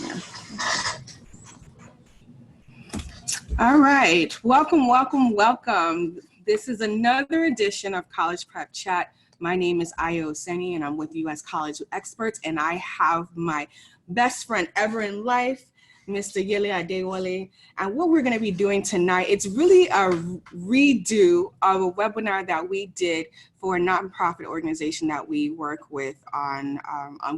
Yeah. All right, welcome, welcome, welcome. This is another edition of College Prep Chat. My name is Yele Oseni, and I'm with U.S. College Experts, and I have my best friend ever in life, Mr. Yele Wilson. And what we're going to be doing tonight, it's really a redo of a webinar that we did for a nonprofit organization that we work with on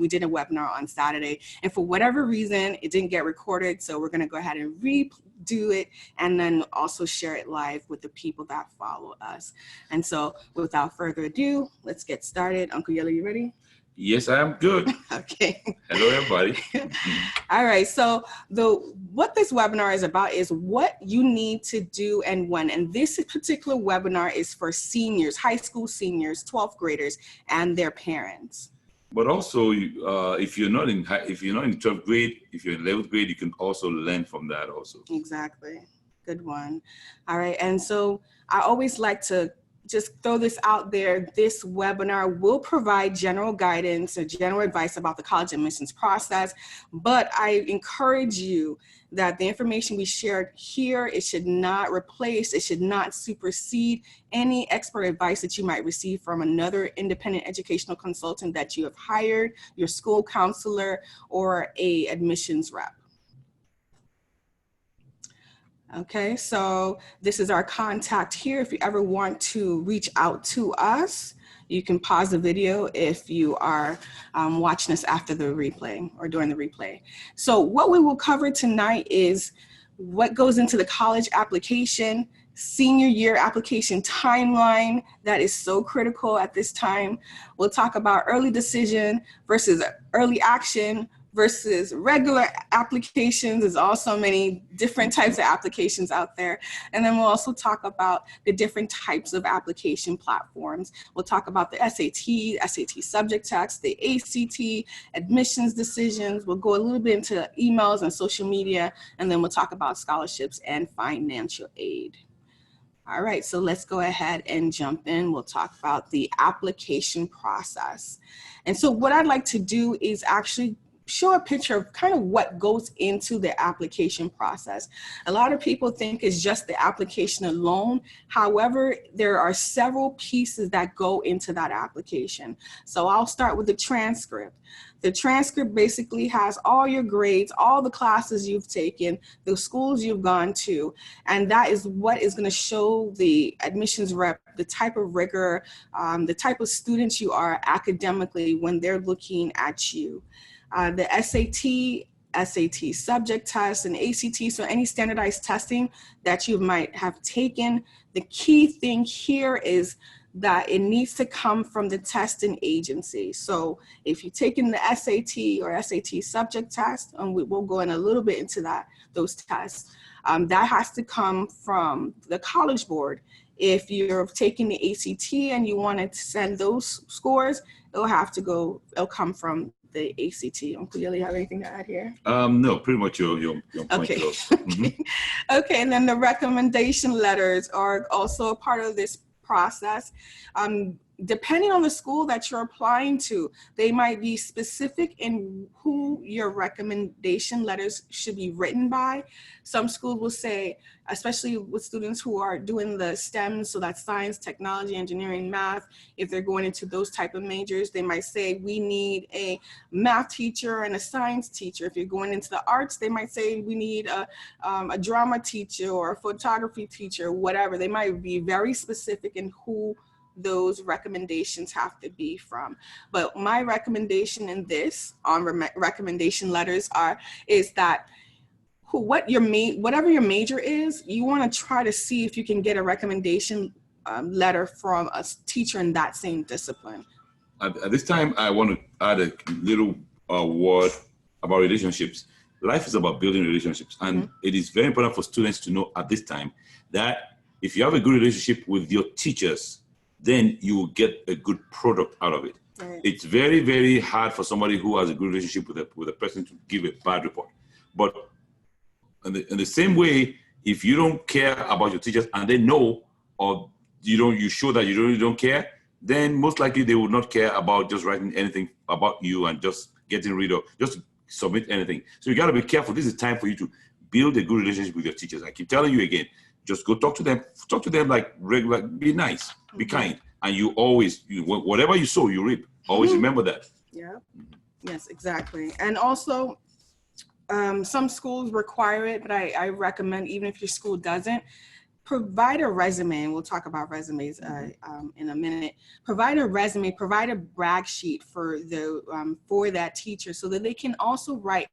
we did a webinar on Saturday, and for whatever reason, it didn't get recorded, so we're going to go ahead and redo it and then also share it live with the people that follow us. And so without further ado, let's get started. Uncle Yele, you ready? Yes, I am good. Okay. Hello, everybody. All right. So what this webinar is about is what you need to do and when. And this particular webinar is for seniors, high school seniors, 12th graders, and their parents. But also, if you're not in 12th grade, if you're in 11th grade, you can also learn from that also. Exactly. Good one. All right. And so I always like to just throw this out there. This webinar will provide general guidance or general advice about the college admissions process, but I encourage you that the information we shared here, it should not replace, it should not supersede any expert advice that you might receive from another independent educational consultant that you have hired, your school counselor, or a admissions rep. Okay, so this is our contact here. If you ever want to reach out to us, you can pause the video if you are watching us after the replay or during the replay. So what we will cover tonight is what goes into the college application, senior year application timeline that is so critical at this time. We'll talk about early decision versus early action versus regular applications. There's also many different types of applications out there. And then we'll also talk about the different types of application platforms. We'll talk about the SAT subject text, the ACT, admissions decisions. We'll go a little bit into emails and social media, and then we'll talk about scholarships and financial aid. All right, so let's go ahead and jump in. We'll talk about the application process. And so what I'd like to do is actually show a picture of kind of what goes into the application process. A lot of people think it's just the application alone. However, there are several pieces that go into that application. So I'll start with the transcript. The transcript basically has all your grades, all the classes you've taken, the schools you've gone to, and that is what is going to show the admissions rep the type of rigor, the type of students you are academically when they're looking at you. The SAT subject test, and ACT, so any standardized testing that you might have taken. The key thing here is that it needs to come from the testing agency. So if you've taken the SAT or SAT subject test, and we'll go in a little bit into those tests, that has to come from the College Board. If you're taking the ACT and you want to send those scores, it'll come from the ACT. Uncle Yele, you have anything to add here? No, pretty much your point. Okay. Okay, and then the recommendation letters are also a part of this process. Depending on the school that you're applying to, they might be specific in who your recommendation letters should be written by. Some schools will say, especially with students who are doing the STEM, so that's science, technology, engineering, math, if they're going into those type of majors, they might say, we need a math teacher and a science teacher. If you're going into the arts, they might say, we need a drama teacher or a photography teacher, whatever. They might be very specific in who those recommendations have to be from. But my recommendation in this on recommendation letters is that whatever your major is, you want to try to see if you can get a recommendation letter from a teacher in that same discipline. At this time, I want to add a little word about relationships. Life is about building relationships, and it is very important for students to know at this time that if you have a good relationship with your teachers, then you will get a good product out of it. Right. It's very, very hard for somebody who has a good relationship with a person to give a bad report. But in the same way, if you don't care about your teachers and they know, or you show that you really don't care, then most likely they will not care about just writing anything about you and just getting rid of, just submit anything. So you got to be careful. This is time for you to build a good relationship with your teachers. I keep telling you again, just go talk to them like regular, be nice, be kind. And you always, whatever you sow, you reap. Always remember that. Yeah. Yes, exactly. And also, some schools require it, but I recommend, even if your school doesn't, provide a resume, and we'll talk about resumes in a minute. Provide a resume, provide a brag sheet for that teacher, so that they can also write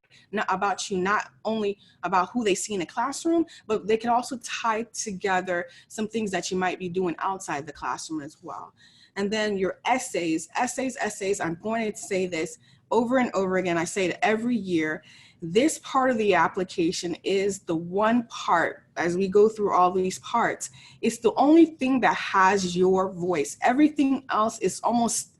about you, not only about who they see in the classroom, but they can also tie together some things that you might be doing outside the classroom as well. And then your essays, I'm going to say this over and over again. I say it every year. This part of the application is the one part, as we go through all these parts, it's the only thing that has your voice. Everything else is almost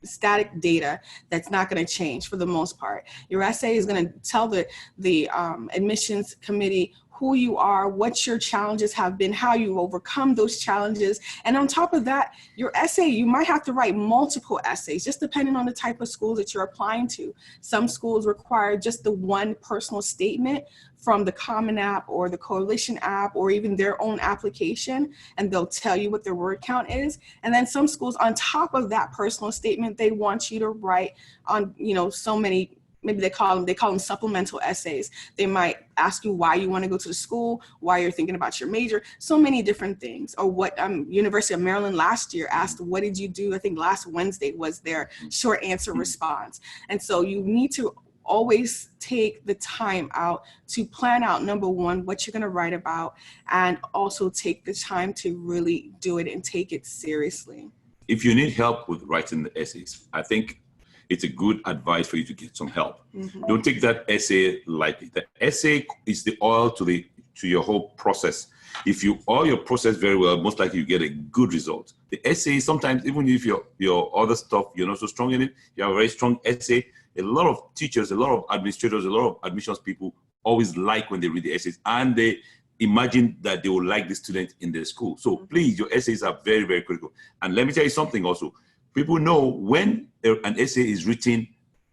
static data that's not going to change for the most part. Your essay is going to tell the admissions committee who you are, what your challenges have been, how you overcome those challenges. And on top of that, your essay, you might have to write multiple essays, just depending on the type of school that you're applying to. Some schools require just the one personal statement from the Common App or the Coalition app or even their own application, and they'll tell you what their word count is. And then some schools, on top of that personal statement, they want you to write on, so many, maybe they call them supplemental essays. They might ask you why you want to go to the school, why you're thinking about your major, so many different things. Or what University of Maryland last year asked, what did you do? I think last Wednesday was their short answer response. And so you need to always take the time out to plan out, number one, what you're going to write about, and also take the time to really do it and take it seriously. If you need help with writing the essays, I think it's a good advice for you to get some help. Don't take that essay lightly. The essay is the oil to your whole process. If you oil your process very well, most likely you get a good result. The essay, sometimes even if your other stuff, you're not so strong in it, you have a very strong essay. A lot of teachers, a lot of administrators, a lot of admissions people always like when they read the essays, and they imagine that they will like the student in their school. So please, your essays are very, very critical. And let me tell you something also. People know when an essay is written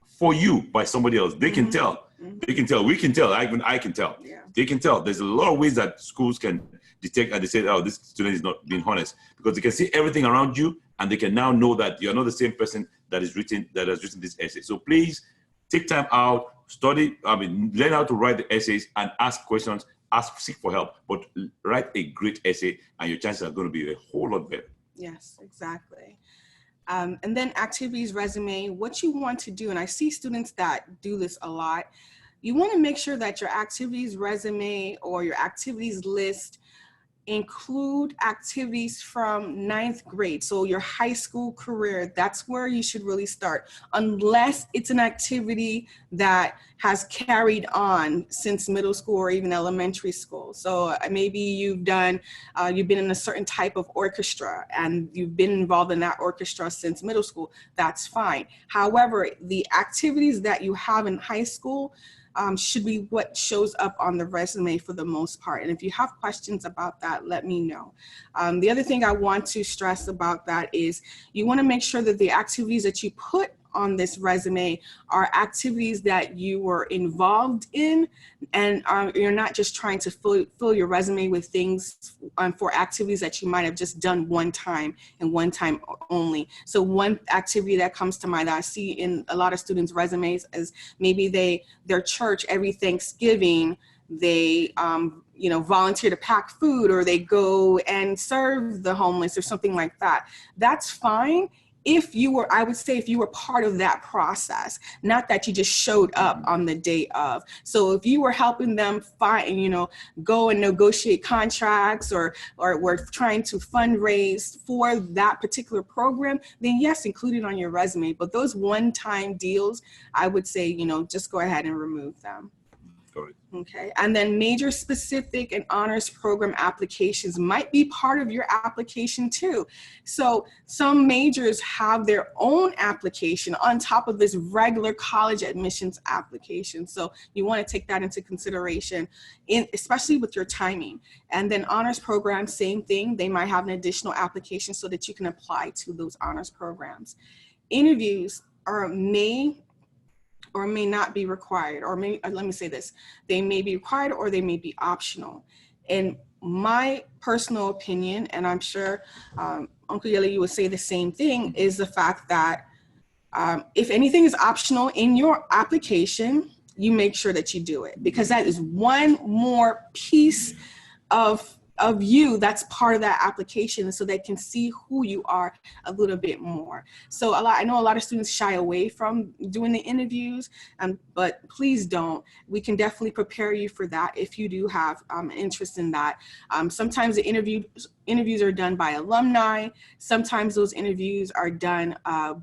for you by somebody else. They can tell. They can tell. We can tell. Even I can tell. Yeah. They can tell. There's a lot of ways that schools can detect, and they say, oh, this student is not being honest, because they can see everything around you, and they can now know that you're not the same person that has written this essay. So please take time out, study, learn how to write the essays and ask questions, seek for help, but write a great essay and your chances are going to be a whole lot better. Yes, exactly. And then activities resume, what you want to do, and I see students that do this a lot, you want to make sure that your activities resume or your activities list include activities from 9th grade. So your high school career, that's where you should really start, unless it's an activity that has carried on since middle school or even elementary school. So maybe you've been in a certain type of orchestra and you've been involved in that orchestra since middle school, that's fine. However, the activities that you have in high school should be what shows up on the resume for the most part. And if you have questions about that, let me know. The other thing I want to stress about that is you want to make sure that the activities that you put on this resume are activities that you were involved in, and you're not just trying to fill your resume with things for activities that you might have just done one time and one time only. So one activity that comes to mind that I see in a lot of students' resumes is maybe their church every Thanksgiving, they volunteer to pack food, or they go and serve the homeless or something like that. That's fine. I would say if you were part of that process, not that you just showed up on the day of. So if you were helping them go and negotiate contracts or were trying to fundraise for that particular program, then yes, include it on your resume. But those one-time deals, I would say, just go ahead and remove them. Okay, and then major specific and honors program applications might be part of your application too. So some majors have their own application on top of this regular college admissions application. So you want to take that into consideration, especially with your timing. And then honors program, same thing. They might have an additional application so that you can apply to those honors programs. Interviews may or may not be required, or let me say this, they may be required or they may be optional. In my personal opinion, and I'm sure Uncle Yele, you would say the same thing, is the fact that if anything is optional in your application, you make sure that you do it, because that is one more piece of you that's part of that application, so they can see who you are a little bit more. So I know a lot of students shy away from doing the interviews, but please don't. We can definitely prepare you for that if you do have interest in that. Sometimes the interviews are done by alumni. Sometimes those interviews are done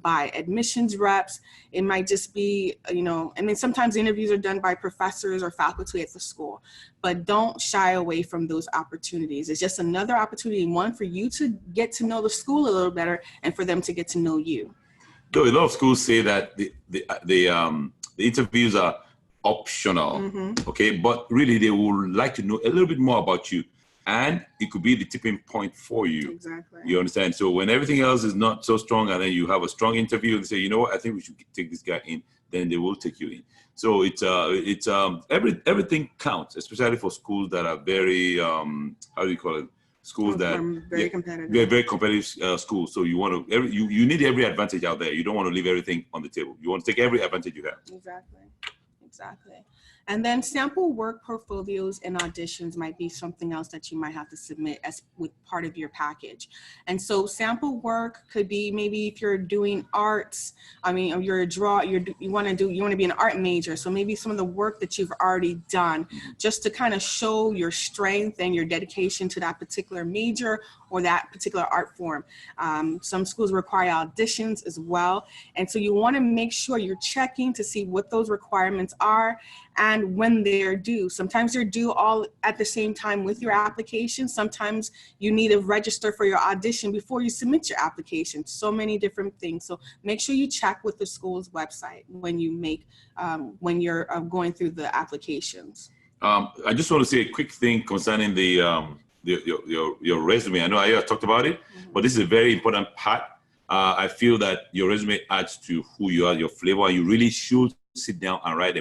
by admissions reps. It might just be, and then sometimes the interviews are done by professors or faculty at the school. But don't shy away from those opportunities. It's just another opportunity, one, for you to get to know the school a little better, and for them to get to know you. Though a lot of schools say that the interviews are optional, okay, but really they would like to know a little bit more about you, and it could be the tipping point for you. Exactly. You understand? So when everything else is not so strong, and then you have a strong interview and say, you know what, I think we should take this guy in, then they will take you in. So everything counts, especially for schools that are very how do you call it? Schools that very competitive. They're very competitive schools. So you want to you need every advantage out there. You don't want to leave everything on the table. You want to take every advantage you have. Exactly. And then sample work portfolios and auditions might be something else that you might have to submit as with part of your package. And so sample work could be, maybe if you're doing arts, or you're you want to be an art major. So maybe some of the work that you've already done, just to kind of show your strength and your dedication to that particular major or that particular art form. Some schools require auditions as well. And so you want to make sure you're checking to see what those requirements are and when they're due. Sometimes they're due all at the same time with your application. Sometimes you need to register for your audition before you submit your application. So many different things. So make sure you check with the school's website when you when you're going through the applications. I just want to say a quick thing concerning your resume. I know I talked about it, but this is a very important part. I feel that your resume adds to who you are, your flavor. You really should sit down and write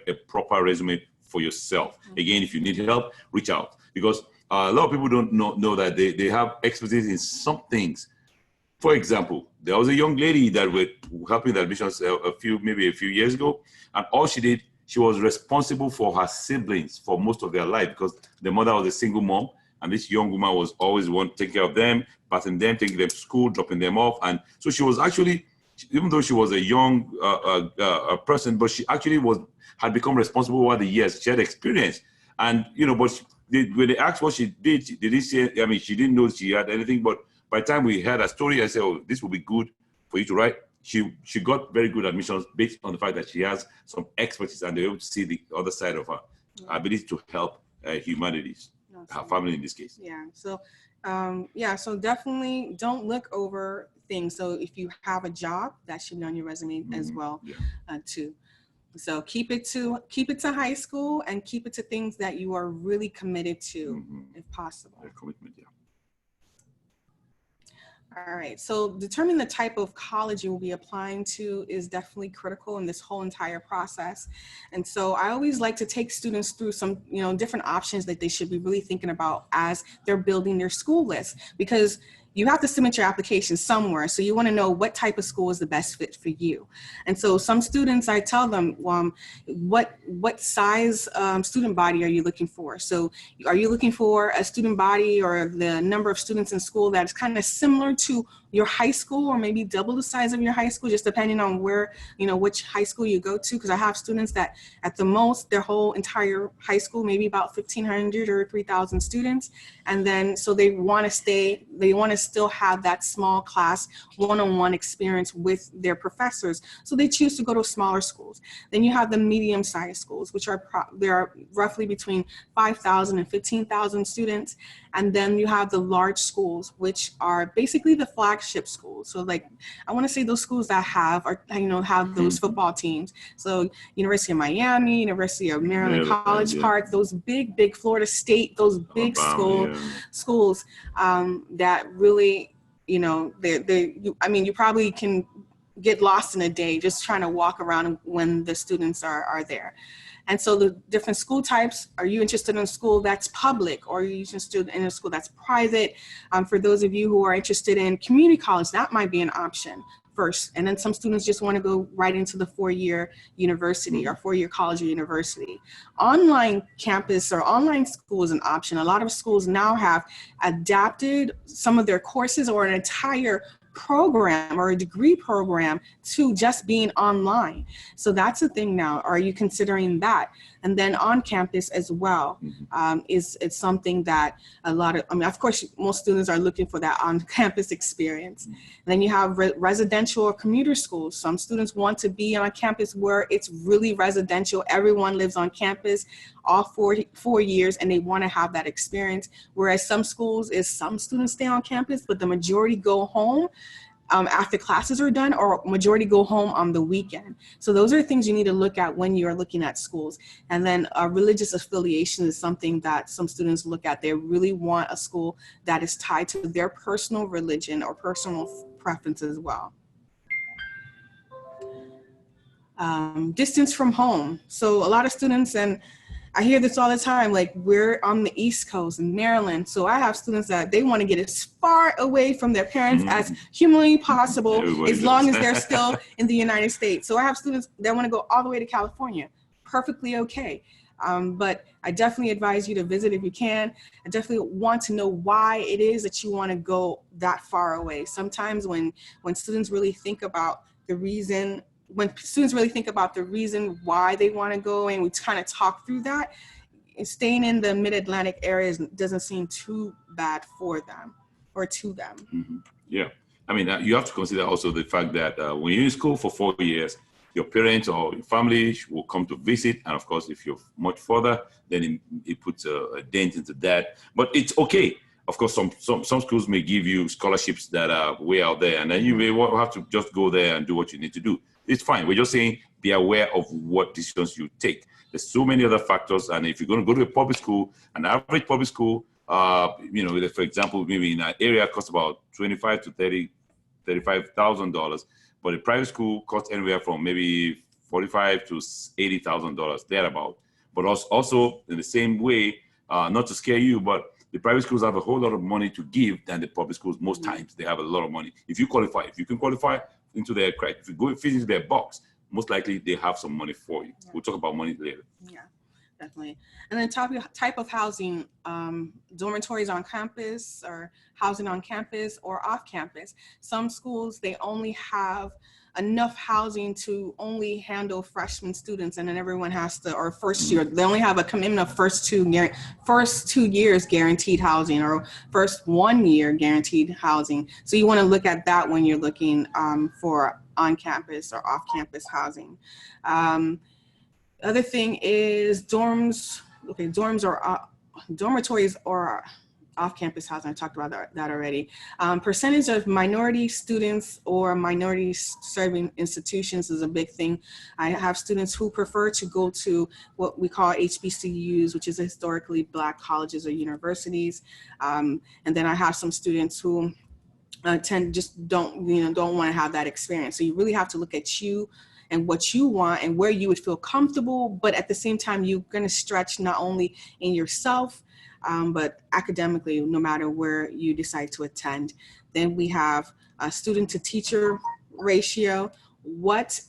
a proper resume for yourself. Again, if you need help, reach out, because a lot of people don't know that they have expertise in some things. For example, there was a young lady that were helping the admissions a few years ago, and all she did, she was responsible for her siblings for most of their life, because the mother was a single mom. And this young woman was always one taking care of them, bathing them, taking them to school, dropping them off. And so she was actually, even though she was a young person, but she actually had become responsible over the years. She had experience. And, but when they asked what she did, she didn't say, she didn't know she had anything. But by the time we heard her story, I said, oh, this will be good for you to write. She got very good admissions based on the fact that she has some expertise, and they're able to see the other side of her ability to help humanities. Her family in this case. Yeah. So, so definitely don't look over things. So if you have a job, that should be on your resume as well, too. So keep it to high school, and keep it to things that you are really committed to, if possible. Their commitment, yeah. All right, so determining the type of college you will be applying to is definitely critical in this whole entire process. And so I always like to take students through some, different options that they should be really thinking about as they're building their school list, because you have to submit your application somewhere. So you want to know what type of school is the best fit for you. And so some students, I tell them, what size student body are you looking for? So are you looking for a student body or the number of students in school that's kind of similar to your high school, or maybe double the size of your high school, just depending on where, which high school you go to? Because I have students that at the most, their whole entire high school, maybe about 1,500 or 3,000 students. And then, so they want to still have that small class one-on-one experience with their professors. So they choose to go to smaller schools. Then you have the medium-sized schools, which there are roughly between 5,000 and 15,000 students. And then you have the large schools, which are basically the flagship schools. So like, I want to say those schools that have those football teams. So University of Miami, University of Maryland, College Park, those big Florida State, those big schools that really, you probably can get lost in a day just trying to walk around when the students are there. And so the different school types, are you interested in a school that's public, or are you interested in a school that's private? For those of you who are interested in community college, that might be an option first. And then some students just want to go right into the 4-year university or 4-year college or university. Online campus or online school is an option. A lot of schools now have adapted some of their courses or an entire program or a degree program to just being online. So that's a thing now. Are you considering that? And then on campus as well, it's something that a lot of, of course, most students are looking for that on-campus experience. And then you have residential or commuter schools. Some students want to be on a campus where it's really residential. Everyone lives on campus all 4 years, and they want to have that experience. Whereas some schools some students stay on campus, but the majority go home after classes are done, or majority go home on the weekend. So those are things you need to look at when you're looking at schools. And then religious affiliation is something that some students look at. They really want a school that is tied to their personal religion or personal preference as well. Distance from home. So a lot of students, and I hear this all the time, like we're on the East Coast in Maryland. So I have students that they want to get as far away from their parents as humanly possible, Everybody as long does. as they're still in the United States. So I have students that want to go all the way to California. Perfectly okay. But I definitely advise you to visit if you can. I definitely want to know why it is that you want to go that far away. Sometimes when students really think about the reason why they want to go, and we kind of talk through that, staying in the mid-Atlantic areas doesn't seem too bad for them or to them. Mm-hmm. Yeah. I mean, you have to consider also the fact that when you're in school for 4 years, your parents or your family will come to visit. And of course, if you're much further, then it puts a dent into that. But it's okay. Of course, some schools may give you scholarships that are way out there, and then you may have to just go there and do what you need to do. It's fine. We're just saying be aware of what decisions you take. There's so many other factors, and if you're going to go to a public school, an average public school, for example, maybe in an area costs about $25,000 to $35,000, but a private school costs anywhere from maybe $45,000 to $80,000 thereabout. But also in the same way, not to scare you, but the private schools have a whole lot of money to give than the public schools. Most times they have a lot of money. If you can qualify into their credit, if you go fit into their box, most likely they have some money for you. Yeah. We'll talk about money later. Yeah, definitely. And then type of housing, dormitories on campus or housing on campus or off campus. Some schools, they only have enough housing to only handle freshman students, and then everyone has to, or first year, they only have a commitment of first 2 years guaranteed housing, or first 1 year guaranteed housing. So you want to look at that when you're looking for on-campus or off-campus housing. Other thing is dorms. Okay, dormitories or off-campus housing. I talked about that already. Percentage of minority students or minority serving institutions is a big thing. I have students who prefer to go to what we call HBCUs, which is historically Black colleges or universities. And then I have some students who don't want to have that experience. So you really have to look at you and what you want and where you would feel comfortable, but at the same time, you're going to stretch not only in yourself, but academically, no matter where you decide to attend. Then we have a student to teacher ratio. What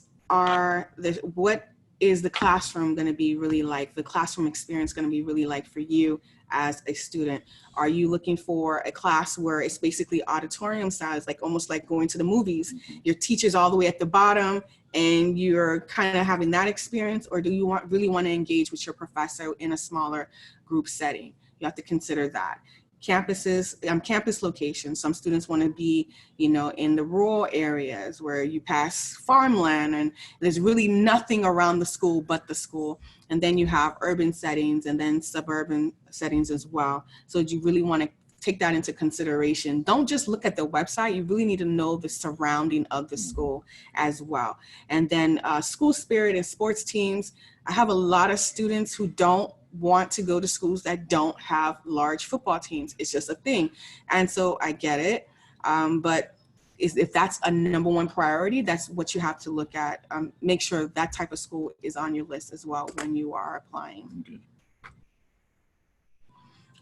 is the classroom going to be really like? The classroom experience going to be really like for you as a student? Are you looking for a class where it's basically auditorium size, like almost like going to the movies? Your teacher's all the way at the bottom and you're kind of having that experience, or do you really want to engage with your professor in a smaller group setting? You have to consider that. Campuses, campus locations. Some students want to be, in the rural areas where you pass farmland and there's really nothing around the school but the school. And then you have urban settings and then suburban settings as well. So you really want to take that into consideration. Don't just look at the website. You really need to know the surrounding of the school as well. And then school spirit and sports teams. I have a lot of students who don't want to go to schools that don't have large football teams. It's just a thing. And so I get it. But if that's a number one priority, that's what you have to look at. Make sure that type of school is on your list as well when you are applying. Okay.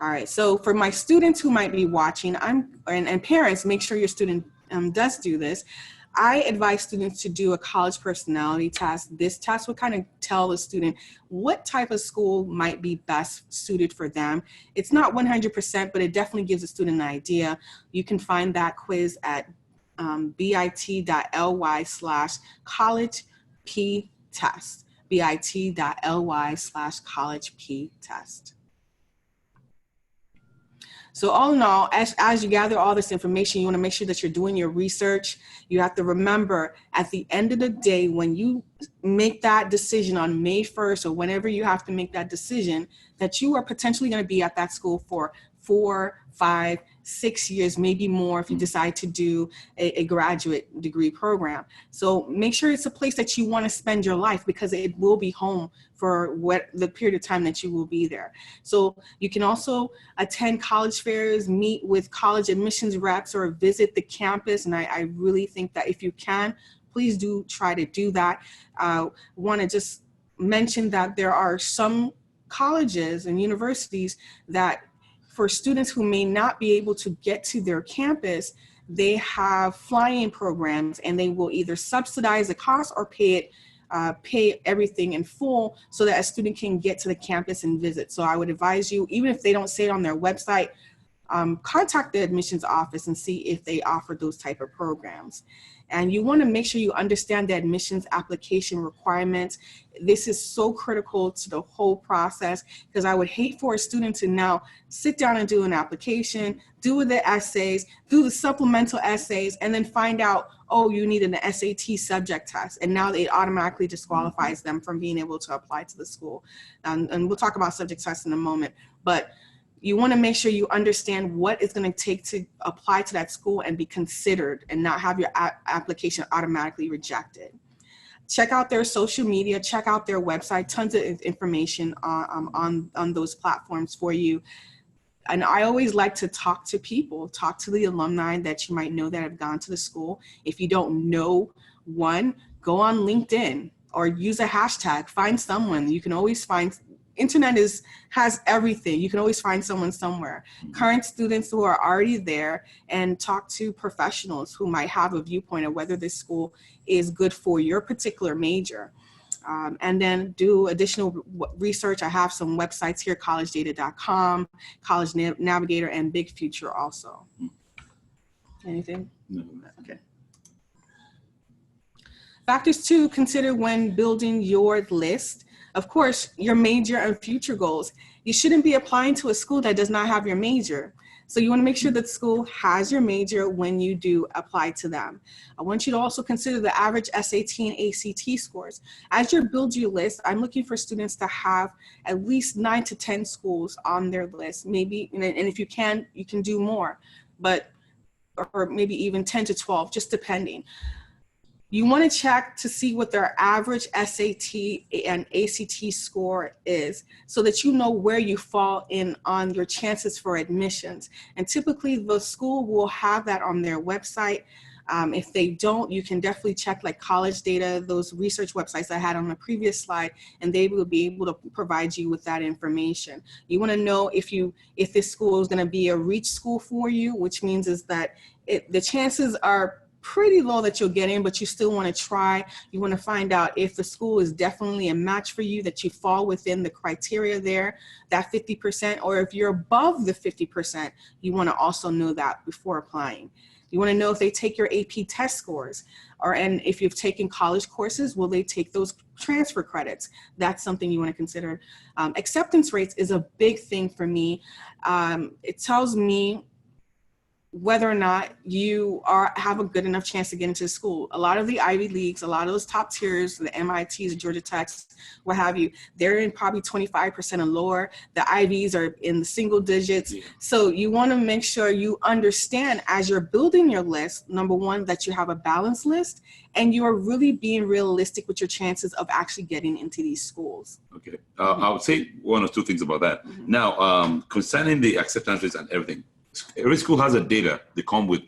All right, so for my students who might be watching, and parents, make sure your student does do this. I advise students to do a college personality test. This test will kind of tell the student what type of school might be best suited for them. It's not 100%, but it definitely gives the student an idea. You can find that quiz at bit.ly/collegeptest, bit.ly/collegeptest. So all in all, as you gather all this information, you want to make sure that you're doing your research. You have to remember at the end of the day, when you make that decision on May 1st or whenever you have to make that decision, that you are potentially going to be at that school for 4, 5, 6 years, maybe more if you decide to do a graduate degree program. So make sure it's a place that you want to spend your life, because it will be home for the period of time that you will be there. So you can also attend college fairs, meet with college admissions reps, or visit the campus. And I really think that if you can, please do try to do that. Want to just mention that there are some colleges and universities that, for students who may not be able to get to their campus, they have fly-in programs, and they will either subsidize the cost or pay everything in full so that a student can get to the campus and visit. So I would advise you, even if they don't say it on their website, contact the admissions office and see if they offer those type of programs. And you want to make sure you understand the admissions application requirements. This is so critical to the whole process, because I would hate for a student to now sit down and do an application, do the essays, do the supplemental essays, and then find out, oh, you need an SAT subject test. And now it automatically disqualifies them from being able to apply to the school. And we'll talk about subject tests in a moment. But you want to make sure you understand what it's going to take to apply to that school and be considered, and not have your application automatically rejected. Check out their social media, check out their website, tons of information on those platforms for you. And I always like to talk to people, talk to the alumni that you might know that have gone to the school. If you don't know one, go on LinkedIn or use a hashtag, find someone. You can always find, internet has everything. You can always find someone somewhere. Current students who are already there, and talk to professionals who might have a viewpoint of whether this school is good for your particular major. And then do additional research. I have some websites here, collegedata.com, College Navigator, and Big Future also. Anything? No. Okay. Factors to consider when building your list. Of course, your major and future goals. You shouldn't be applying to a school that does not have your major. So you want to make sure that the school has your major when you do apply to them. I want you to also consider the average SAT and ACT scores. As you build your list, I'm looking for students to have at least 9 to 10 schools on their list. Maybe, and if you can do more, or maybe even 10 to 12, just depending. You want to check to see what their average SAT and ACT score is, so that you know where you fall in on your chances for admissions. And typically the school will have that on their website. If they don't, you can definitely check like College Data, those research websites I had on the previous slide, and they will be able to provide you with that information. You want to know if this school is going to be a reach school for you, which means is that the chances are pretty low that you'll get in, but you still want to try. You want to find out if the school is definitely a match for you, that you fall within the criteria there, that 50%, or if you're above the 50%, you want to also know that before applying. You want to know if they take your AP test scores, and if you've taken college courses, will they take those transfer credits? That's something you want to consider. Acceptance rates is a big thing for me. It tells me whether or not you have a good enough chance to get into school. A lot of the Ivy Leagues, a lot of those top tiers, the MITs, the Georgia Techs, what have you, they're in probably 25% or lower. The Ivies are in the single digits. Yeah. So you want to make sure you understand as you're building your list, number one, that you have a balanced list, and you are really being realistic with your chances of actually getting into these schools. Okay, I would say one or two things about that. Mm-hmm. Now, concerning the acceptance rates and everything, every school has a data they come with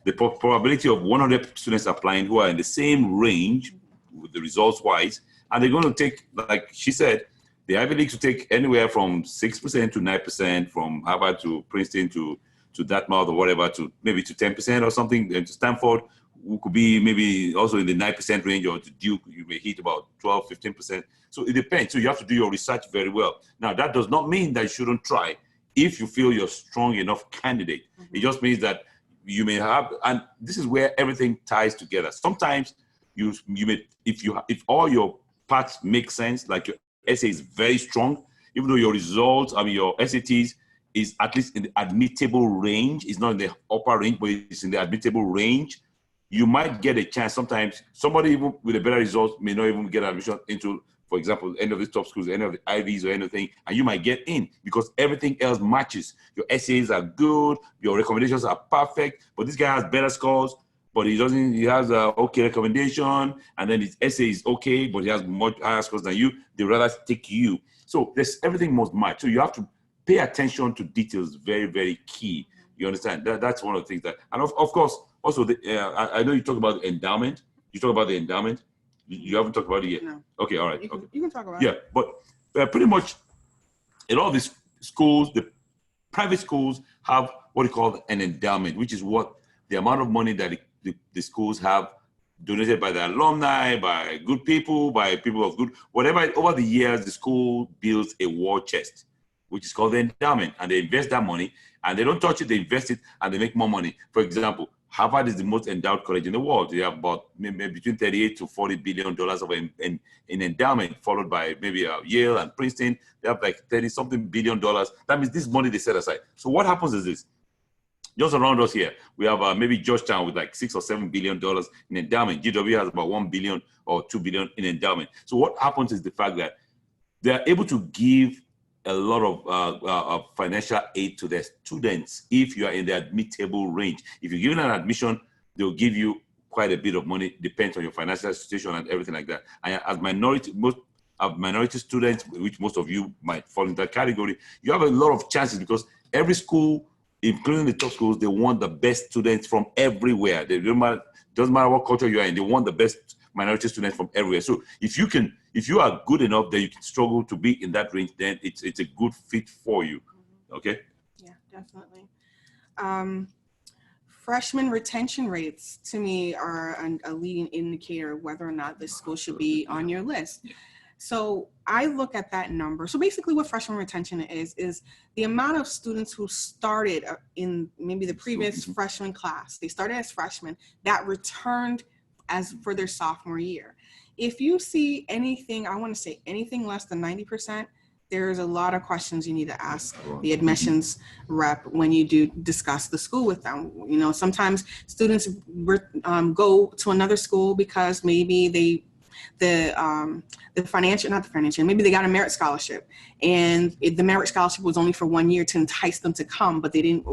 the probability of 100 students applying who are in the same range with the results wise, and they're going to take, like she said, the Ivy League to take anywhere from 6% to 9%, from Harvard to Princeton to Dartmouth or whatever, to maybe to 10% or something, and to Stanford, who could be maybe also in the 9% range, or to Duke, you may hit about 12, 15%. So it depends. So you have to do your research very well. Now, that does not mean that you shouldn't try if you feel you're a strong enough candidate. It just means that you may have, and this is where everything ties together. Sometimes you may, if all your parts make sense, like your essay is very strong, even though your results, your SATs is at least in the admittable range, it's not in the upper range, but it's in the admittable range, you might get a chance. Sometimes somebody even with a better result may not even get admission into, for example, any of the top schools, any of the Ivies or anything, and you might get in because everything else matches. Your essays are good, your recommendations are perfect, but this guy has better scores, but he has a okay recommendation, and then his essay is okay, but he has much higher scores than you. They rather take you. So everything must match. So you have to pay attention to details, very, very key. You understand? That's one of the things that, and of course, also, I know you talk about the endowment. You talk about the endowment. You haven't talked about it yet. No. Okay, all right. You okay. can talk about Yeah, it. but pretty much in all these schools, the private schools have what you call an endowment, which is what the amount of money that the schools have donated by the alumni, by good people, by people of good, whatever. Over the years, the school builds a war chest, which is called the endowment, and they invest that money, and they don't touch it, they invest it, and they make more money. For example, Harvard is the most endowed college in the world. They have about maybe between 38 to 40 billion dollars of in endowment, followed by maybe Yale and Princeton. They have like 30 something billion dollars. That means this money they set aside. So what happens is this: just around us here, we have maybe Georgetown with like $6 or $7 billion in endowment. GW has about 1 billion or 2 billion in endowment. So what happens is the fact that they are able to give a lot of financial aid to their students if you are in the admittable range. If you're given an admission, they'll give you quite a bit of money, depends on your financial situation and everything like that. And as minority students, which most of you might fall in that category, you have a lot of chances because every school, including the top schools, they want the best students from everywhere. Doesn't matter what culture you are in, they want the best minority students from everywhere. So if you are good enough that you can struggle to be in that range, then it's a good fit for you. Okay? Yeah, definitely. Freshman retention rates to me are a leading indicator of whether or not this school should be on your list. Yeah. So I look at that number. So basically what freshman retention is the amount of students who started in maybe the previous freshman class, they started as freshmen, that returned as for their sophomore year. If you see anything, I want to say anything less than 90%, there's a lot of questions you need to ask the admissions rep when you do discuss the school with them. You know, sometimes students go to another school because maybe maybe they got a merit scholarship, and the merit scholarship was only for 1 year to entice them to come, but they didn't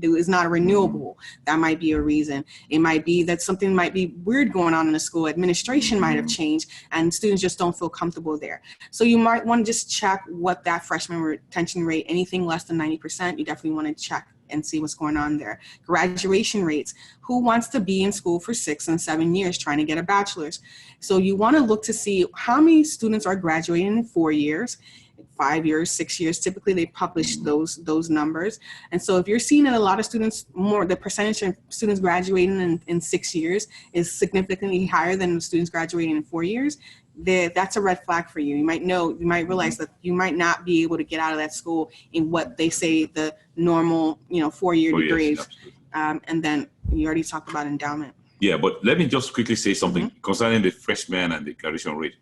it's not a renewable. That might be a reason. It might be that something might be weird going on in the school. Administration might have changed and students just don't feel comfortable there. So you might want to just check what that freshman retention rate, anything less than 90%, you definitely want to check and see what's going on there. Graduation rates. Who wants to be in school for 6 and 7 years trying to get a bachelor's? So you want to look to see how many students are graduating in 4 years, 5 years, 6 years. Typically they publish those numbers. And so if you're seeing that a lot of students, the percentage of students graduating in 6 years is significantly higher than the students graduating in 4 years, that's a red flag for you. You might realize that you might not be able to get out of that school in what they say the normal, 4-year degrees. And then you already talked about endowment. Yeah, but let me just quickly say something concerning the freshman and the graduation rate.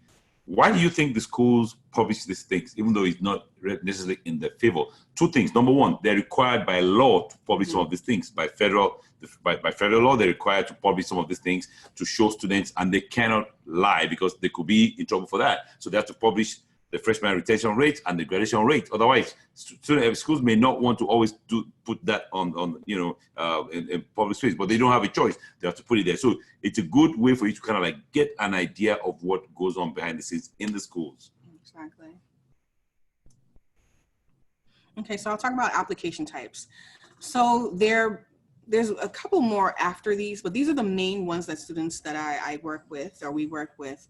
Why do you think the schools publish these things, even though it's not necessarily in their favor? 2 things. Number one, they're required by law to publish some of these things. By federal law, they're required to publish some of these things to show students, and they cannot lie because they could be in trouble for that. So they have to publish the freshman retention rate and the graduation rate. Otherwise, schools may not want to always put that on in public space, but they don't have a choice. They have to put it there. So it's a good way for you to kind of like get an idea of what goes on behind the scenes in the schools. Exactly. Okay, so I'll talk about application types. So there's a couple more after these, but these are the main ones that students that I work with, or we work with,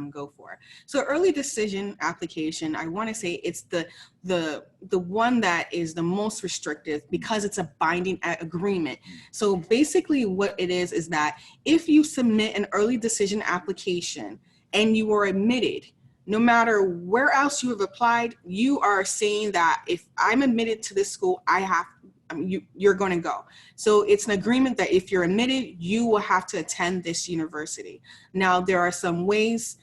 go for. So early decision application, I want to say it's the one that is the most restrictive because it's a binding agreement. So basically what it is that if you submit an early decision application and you are admitted, no matter where else you have applied, you are saying that if I'm admitted to this school, you're going to go. So it's an agreement that if you're admitted, you will have to attend this university. Now, there are some ways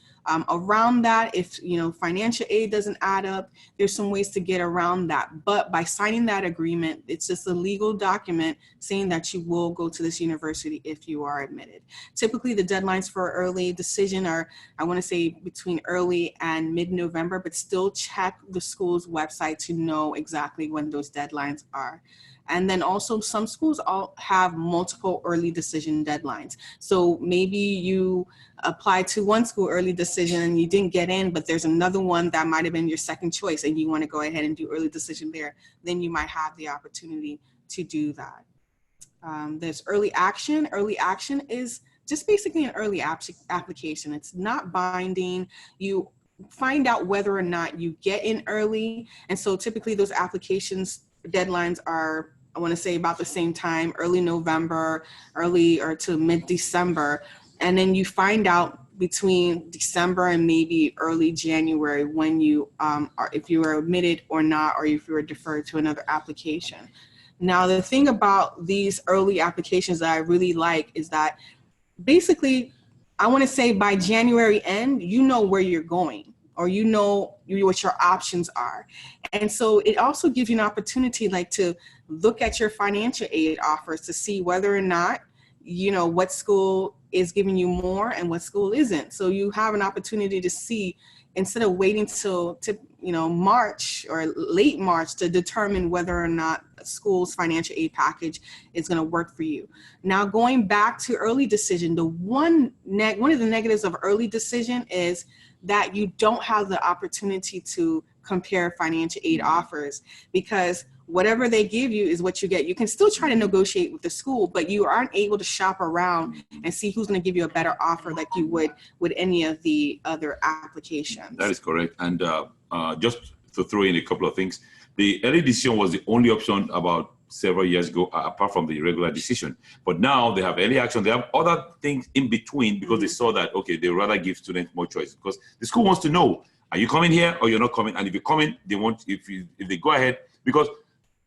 around that. If, financial aid doesn't add up, there's some ways to get around that. But by signing that agreement, it's just a legal document saying that you will go to this university if you are admitted. Typically, the deadlines for early decision are, I want to say, between early and mid-November, but still check the school's website to know exactly when those deadlines are. And then also some schools all have multiple early decision deadlines. So maybe you applied to one school early decision and you didn't get in, but there's another one that might have been your second choice and you want to go ahead and do early decision there, then you might have the opportunity to do that. There's early action. Early action is just basically an early application. It's not binding. You find out whether or not you get in early. And so typically those applications deadlines are, I want to say, about the same time, early November, early or to mid-December. And then you find out between December and maybe early January when you if you are admitted or not, or if you are deferred to another application. Now, the thing about these early applications that I really like is that basically, I want to say by January end, you know where you're going, or you know what your options are. And so it also gives you an opportunity to look at your financial aid offers to see whether or not, what school is giving you more and what school isn't. So you have an opportunity to see, instead of waiting till March or late March to determine whether or not a school's financial aid package is going to work for you. Now, going back to early decision, one of the negatives of early decision is that you don't have the opportunity to compare financial aid offers, because whatever they give you is what you get. You can still try to negotiate with the school, but you aren't able to shop around and see who's going to give you a better offer like you would with any of the other applications. That is correct. And just to throw in a couple of things, the early decision was the only option about several years ago, apart from the regular decision. But now they have early action. They have other things in between because they saw that, okay, they rather give students more choice, because the school wants to know, are you coming here or you're not coming? And if you're coming, they want, if they go ahead, because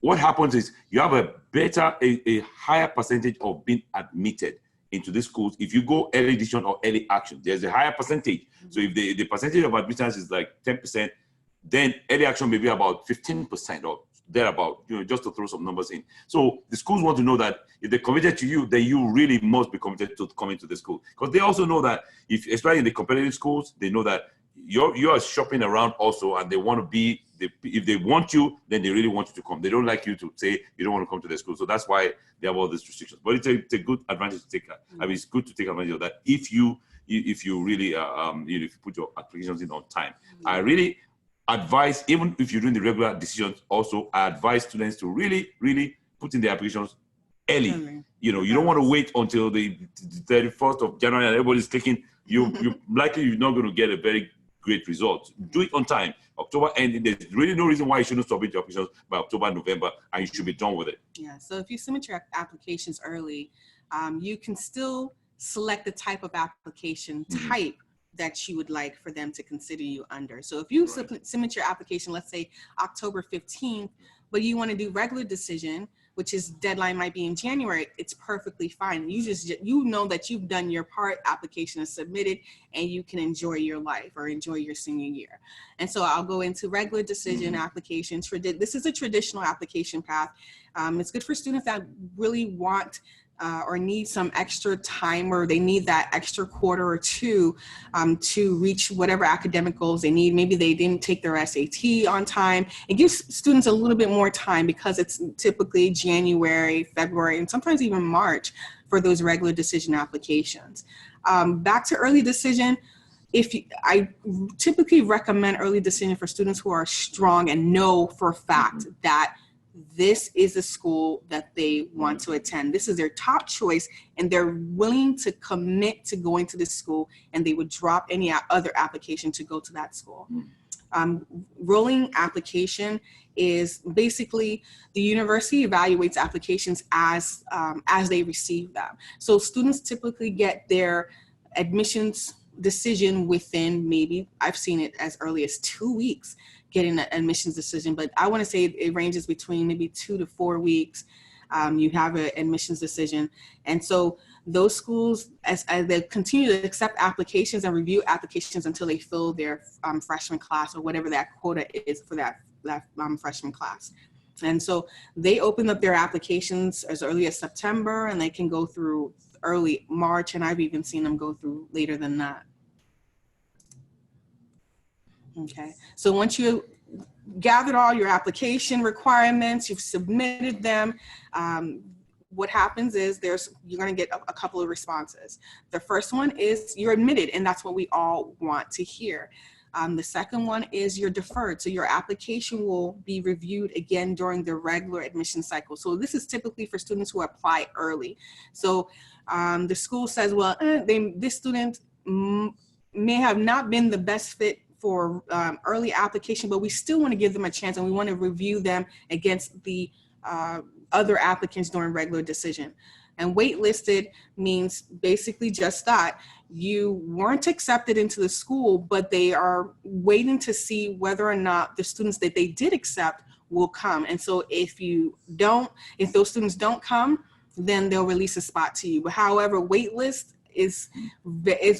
what happens is you have a higher percentage of being admitted into these schools if you go early decision or early action. There's a higher percentage. So if the percentage of admittance is like 10%, then early action may be about 15% or thereabout, just to throw some numbers in. So the schools want to know that if they're committed to you, then you really must be committed to coming to the school. Because they also know that, especially in the competitive schools, they know that you are shopping around also, and they want to be, if they want you, then they really want you to come. They don't like you to say you don't want to come to their school. So that's why they have all these restrictions. But it's a good advantage to take. I mean, it's good to take advantage of that if you really if you put your applications in on time. I really advise, even if you're doing the regular decisions, also I advise students to really, really put in their applications early. You don't want to wait until the 31st of January and everybody's clicking. You're not going to get a very great result. Do it on time. October ending, there's really no reason why you shouldn't submit your applications by October, November, and you should be done with it. Yeah, so if you submit your applications early, you can still select the type of application type that you would like for them to consider you under. So if you submit your application, let's say October 15th, but you want to do regular decision, which is deadline might be in January, it's perfectly fine. You know that you've done your part, application is submitted, and you can enjoy your life or enjoy your senior year. And so I'll go into regular decision applications. This is a traditional application path. It's good for students that really want or need some extra time, or they need that extra quarter or two to reach whatever academic goals they need. Maybe they didn't take their SAT on time. It gives students a little bit more time because it's typically January, February, and sometimes even March for those regular decision applications. Back to early decision. I typically recommend early decision for students who are strong and know for a fact that this is a school that they want to attend. This is their top choice, and they're willing to commit to going to this school, and they would drop any other application to go to that school. Rolling application is basically the university evaluates applications as they receive them. So students typically get their admissions decision within, maybe I've seen it as early as 2 weeks getting an admissions decision, but I want to say it ranges between maybe 2 to 4 weeks. You have an admissions decision. And so those schools, as they continue to accept applications and review applications until they fill their freshman class or whatever that quota is for that freshman class. And so they open up their applications as early as September, and they can go through early March, and I've even seen them go through later than that. Okay, so once you gathered all your application requirements, you've submitted them, what happens is you're going to get a couple of responses. The first one is you're admitted, and that's what we all want to hear. The second one is you're deferred. So your application will be reviewed again during the regular admission cycle. So this is typically for students who apply early. So the school says, well, this student may have not been the best fit for early application, but we still want to give them a chance, and we want to review them against the other applicants during regular decision. And waitlisted means basically just that. You weren't accepted into the school, but they are waiting to see whether or not the students that they did accept will come. And so if those students don't come, then they'll release a spot to you. But however, waitlist is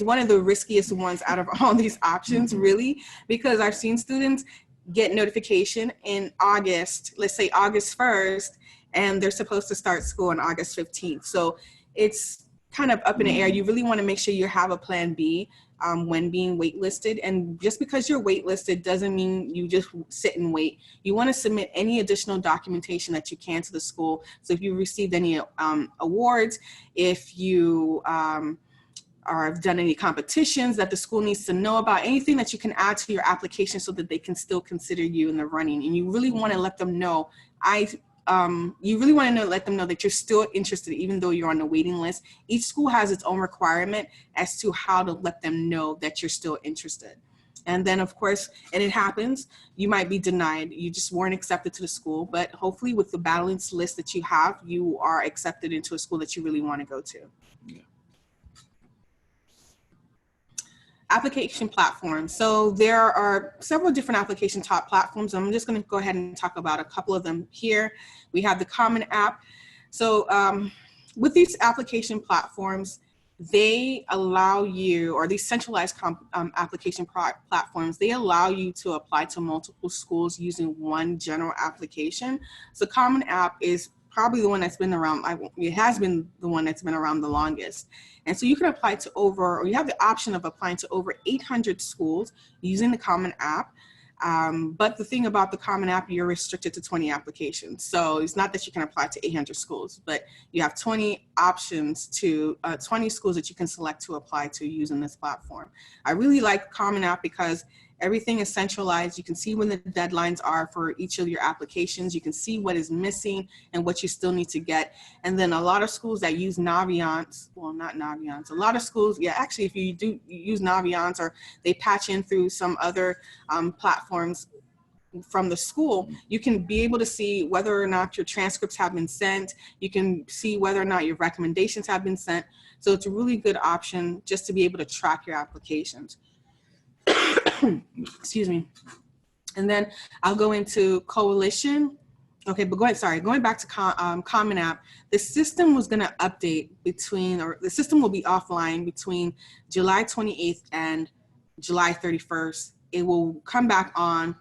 one of the riskiest ones out of all these options, really, because I've seen students get notification in August, let's say August 1st, and they're supposed to start school on August 15th. So it's kind of up in the air. You really want to make sure you have a plan B when being waitlisted. And just because you're waitlisted doesn't mean you just sit and wait. You want to submit any additional documentation that you can to the school. So if you received any awards, if you or have done any competitions that the school needs to know about, anything that you can add to your application so that they can still consider you in the running. And you really want to let them know, let them know that you're still interested, even though you're on the waiting list. Each school has its own requirement as to how to let them know that you're still interested. And then of course, and it happens, you might be denied. You just weren't accepted to the school, but hopefully with the balanced list that you have, you are accepted into a school that you really want to go to. Yeah. Application platforms. So there are several different application top platforms. I'm just going to go ahead and talk about a couple of them here. We have the Common App. So with these application platforms, they allow you, or these centralized application platforms, they allow you to apply to multiple schools using one general application. So Common App is probably the one that's been around, it has been the one that's been around the longest. And so you can apply to or you have the option of applying to over 800 schools using the Common App. But the thing about the Common App, you're restricted to 20 applications. So it's not that you can apply to 800 schools, but you have 20 options to 20 schools that you can select to apply to using this platform. I really like Common App because everything is centralized. You can see when the deadlines are for each of your applications. You can see what is missing and what you still need to get. And then a lot of schools that use Naviance, well, not Naviance, a lot of schools, yeah, actually, if you do use Naviance or they patch in through some other platforms from the school, you can be able to see whether or not your transcripts have been sent. You can see whether or not your recommendations have been sent. So it's a really good option just to be able to track your applications. Excuse me. And then I'll go into Coalition. Okay, but going back to Common App, the system was going to update the system will be offline between July 28th and July 31st. It will come back on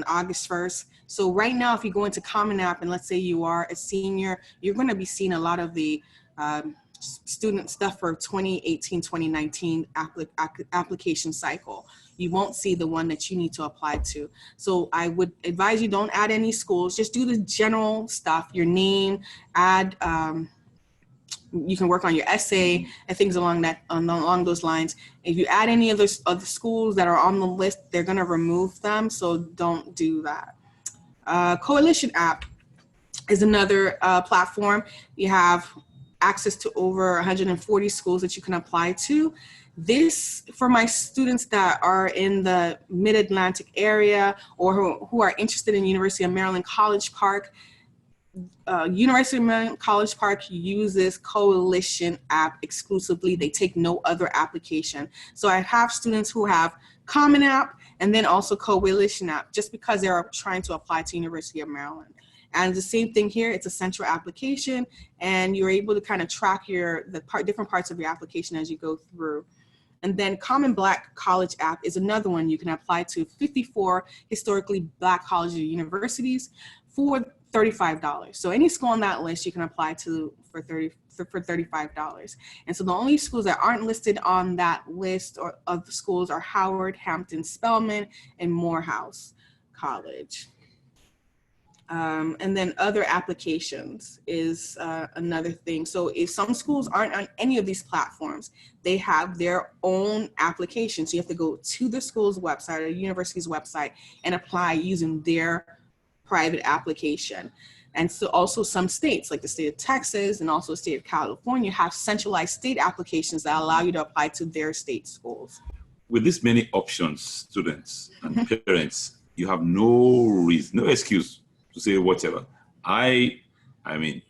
August 1st. So right now, if you go into Common App and let's say you are a senior, you're going to be seeing a lot of the student stuff for 2018, 2019 application cycle. You won't see the one that you need to apply to. So I would advise you don't add any schools, just do the general stuff, your name, add, you can work on your essay and things along those lines. If you add any of the schools that are on the list, they're gonna remove them, so don't do that. Coalition App. is another platform. You have access to over 140 schools that you can apply to. This, for my students that are in the Mid-Atlantic area or who are interested in University of Maryland College Park, University of Maryland College Park uses Coalition app exclusively. They take no other application. So I have students who have Common App and then also Coalition app, just because they're trying to apply to University of Maryland. And the same thing here, it's a central application, and you're able to kind of track different parts of your application as you go through. And then Common Black College app is another one you can apply to 54 historically Black colleges or universities for $35. So any school on that list you can apply to for $35. And so the only schools that aren't listed on that list or of the schools are Howard, Hampton, Spelman, and Morehouse College. And then other applications is another thing. So if some schools aren't on any of these platforms, they have their own application. So you have to go to the school's website or the university's website and apply using their private application. And so also some states, like the state of Texas and also the state of California, have centralized state applications that allow you to apply to their state schools. With this many options, students and parents, you have no reason, no excuse to say whatever. I mean,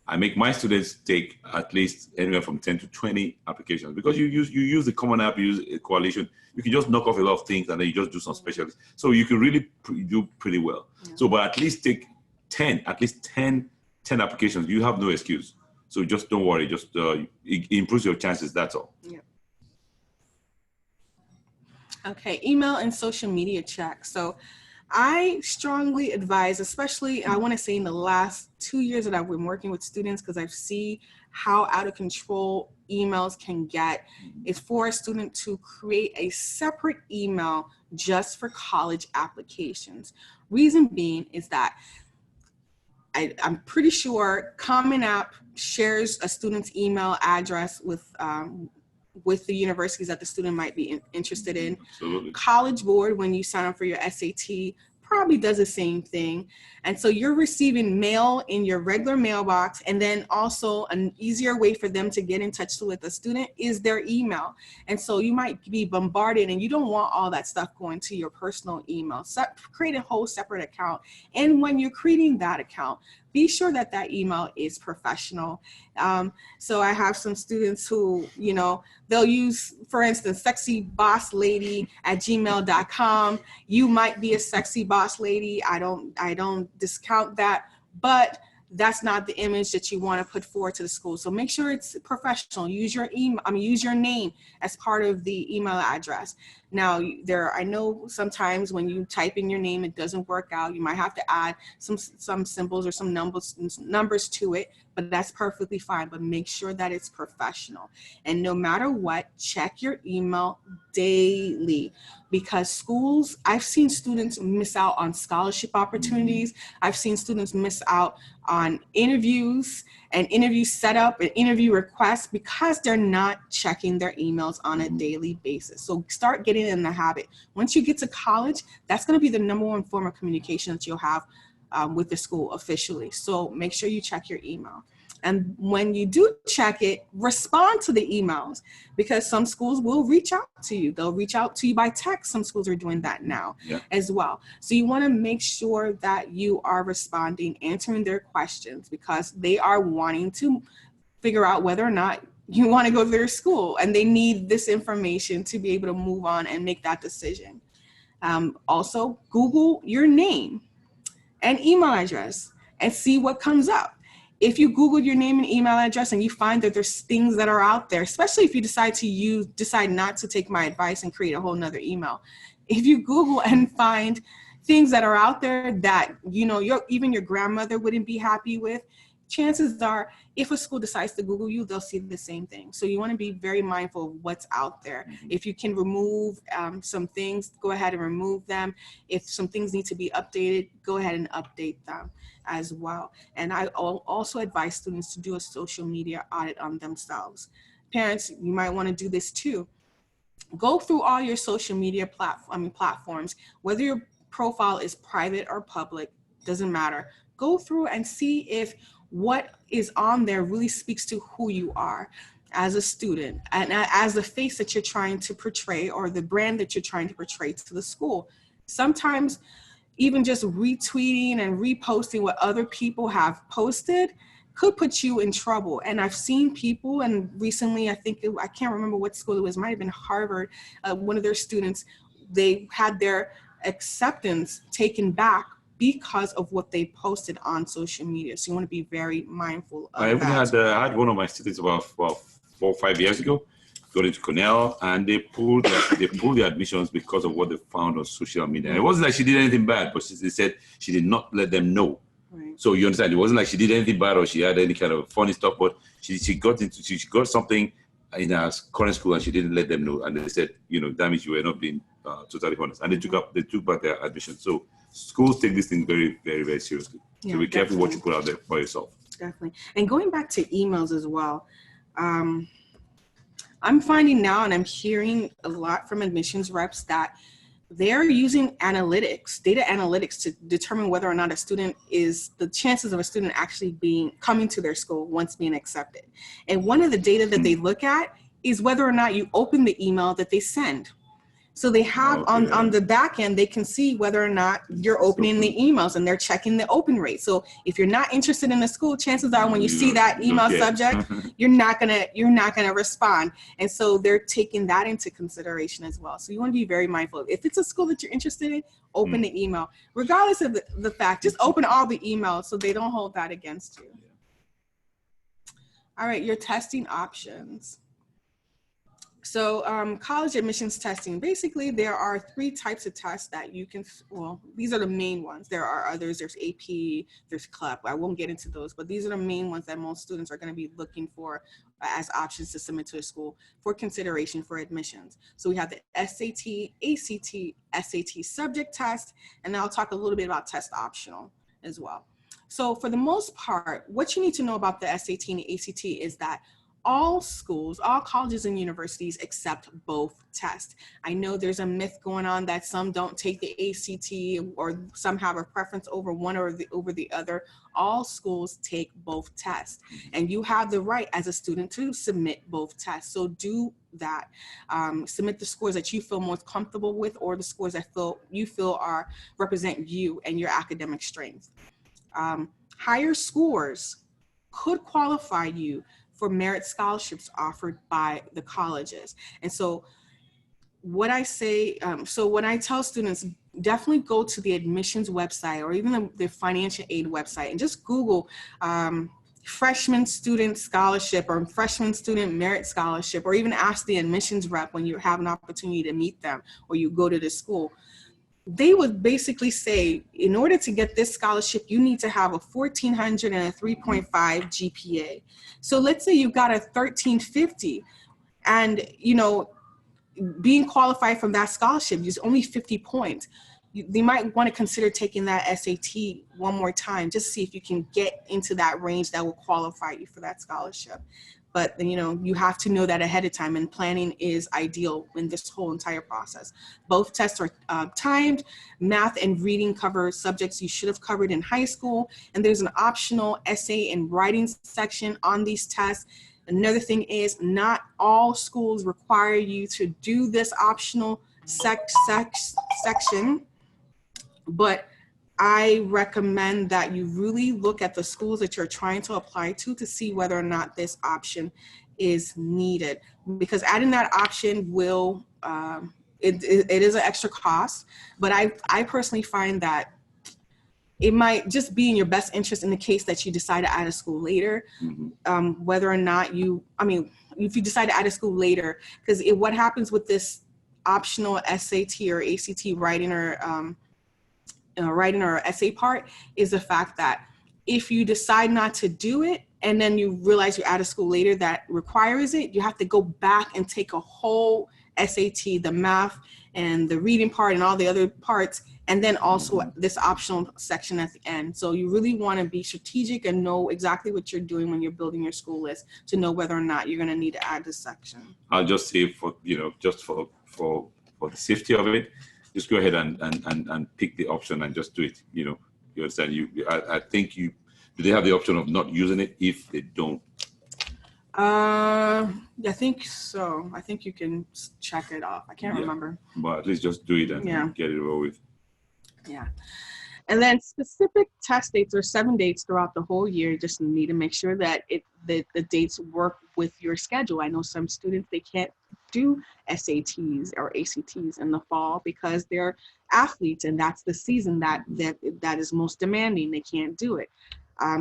I make my students take at least anywhere from 10 to 20 applications, because you use the Common App, you use a Coalition, you can just knock off a lot of things and then you just do some specialties. So you can really do pretty well. Yeah. So, but at least take 10 applications. You have no excuse. So just don't worry, just it improves your chances, that's all. Yeah. Okay, email and social media check. So I strongly advise, especially I want to say in the last 2 years that I've been working with students, because I've seen how out of control emails can get, is for a student to create a separate email just for college applications. Reason being is that I'm pretty sure Common App shares a student's email address with the universities that the student might be interested in. Absolutely. College Board, when you sign up for your SAT, probably does the same thing. And so you're receiving mail in your regular mailbox, and then also an easier way for them to get in touch with a student is their email. And so you might be bombarded, and you don't want all that stuff going to your personal email. So create a whole separate account. And when you're creating that account, be sure that that email is professional. So I have some students who, you know, they'll use, for instance, sexybossLady@gmail.com. You might be a sexy boss lady. I don't discount that, but that's not the image that you want to put forward to the school. So make sure it's professional. Use your email, use your name as part of the email address. Now, I know sometimes when you type in your name, it doesn't work out. You might have to add some symbols or some numbers to it, but that's perfectly fine. But make sure that it's professional. And no matter what, check your email daily, because schools, I've seen students miss out on scholarship opportunities. I've seen students miss out on interviews and interview setup and interview requests because they're not checking their emails on a daily basis. So start getting in the habit. Once you get to college, that's going to be the #1 form of communication that you'll have with the school officially. So make sure you check your email. And when you do check it, respond to the emails, because some schools will reach out to you. They'll reach out to you by text. Some schools are doing that now as well. So you want to make sure that you are responding, answering their questions, because they are wanting to figure out whether or not you want to go to their school, and they need this information to be able to move on and make that decision. Also, Google your name and email address and see what comes up. If you Googled your name and email address and you find that there's things that are out there, especially if you decide not to take my advice and create a whole nother email. If you Google and find things that are out there that, you know, even your grandmother wouldn't be happy with, chances are, if a school decides to Google you, they'll see the same thing. So you want to be very mindful of what's out there. If you can remove some things, go ahead and remove them. If some things need to be updated, go ahead and update them as well. And I also advise students to do a social media audit on themselves. Parents, you might want to do this too. Go through all your social media platforms, whether your profile is private or public, doesn't matter. go through and see if what is on there really speaks to who you are as a student and as the face that you're trying to portray or the brand that you're trying to portray to the school. Sometimes even just retweeting and reposting what other people have posted could put you in trouble. And I've seen people, and recently, I can't remember what school it was, it might have been Harvard, one of their students, they had their acceptance taken back because of what they posted on social media. So you want to be very mindful of that. I had one of my students about 4 or 5 years ago, got into Cornell, and they pulled the admissions because of what they found on social media. And it wasn't like she did anything bad, but they said she did not let them know. Right. So you understand, it wasn't like she did anything bad or she had any kind of funny stuff, but she got something in her current school and she didn't let them know. And they said, that means you were not being totally honest. And they took back their admission. So schools take this thing very, very, very seriously. Yeah, so be careful what you put out there for yourself. Definitely. And going back to emails as well, I'm finding now, and I'm hearing a lot from admissions reps, that they're using data analytics to determine whether or not the chances of a student actually coming to their school once being accepted. And one of the data that they look at is whether or not you open the email that they send. So they have on the back end, they can see whether or not you're opening the emails, and they're checking the open rate. So if you're not interested in the school, chances are when you see that email subject, you're not gonna respond. And so they're taking that into consideration as well. So you want to be very mindful. If it's a school that you're interested in, open the email, regardless of the fact. Just open all the emails so they don't hold that against you. All right, your testing options. So college admissions testing, basically there are 3 types of tests that you can, these are the main ones. There are others, there's AP, there's CLEP. I won't get into those, but these are the main ones that most students are going to be looking for as options to submit to a school for consideration for admissions. So we have the SAT, ACT, SAT subject test, and then I'll talk a little bit about test optional as well. So for the most part, what you need to know about the SAT and the ACT is that all schools, all colleges and universities accept both tests. I know there's a myth going on that some don't take the ACT or some have a preference over one or over the other. All schools take both tests, and you have the right as a student to submit both tests. So do that. Submit the scores that you feel most comfortable with, or the scores that you feel represent you and your academic strength. Higher scores could qualify you for merit scholarships offered by the colleges. And so what I say, so when I tell students, definitely go to the admissions website or even the financial aid website and just Google freshman student scholarship or freshman student merit scholarship, or even ask the admissions rep when you have an opportunity to meet them or you go to the school. They would basically say, in order to get this scholarship, you need to have a 1,400 and a 3.5 GPA. So let's say you've got a 1,350, and being qualified from that scholarship is only 50 points. They might want to consider taking that SAT one more time, just to see if you can get into that range that will qualify you for that scholarship. But you have to know that ahead of time, and planning is ideal in this whole entire process. Both tests are timed. Math and reading cover subjects you should have covered in high school, and there's an optional essay and writing section on these tests. Another thing is, not all schools require you to do this optional section, but I recommend that you really look at the schools that you're trying to apply to see whether or not this option is needed, because adding that option will, it is an extra cost, but I personally find that it might just be in your best interest in the case that you decide to add a school later, whether or not if you decide to add a school later, because what happens with this optional SAT or ACT writing or essay part is the fact that if you decide not to do it and then you realize you're at a school later that requires it, you have to go back and take a whole SAT, the math and the reading part and all the other parts, and then also this optional section at the end. So you really want to be strategic and know exactly what you're doing when you're building your school list to know whether or not you're going to need to add this section. I'll just say for the safety of it, just go ahead and pick the option and just do it. You understand? I think do they have the option of not using it if they don't? I think so. I think you can check it off. I can't remember. But at least just do it and get it over with. Yeah. And then specific test dates are 7 dates throughout the whole year. You just need to make sure that the dates work with your schedule. I know some students, they can't do SATs or ACTs in the fall because they're athletes and that's the season that is most demanding. They can't do it.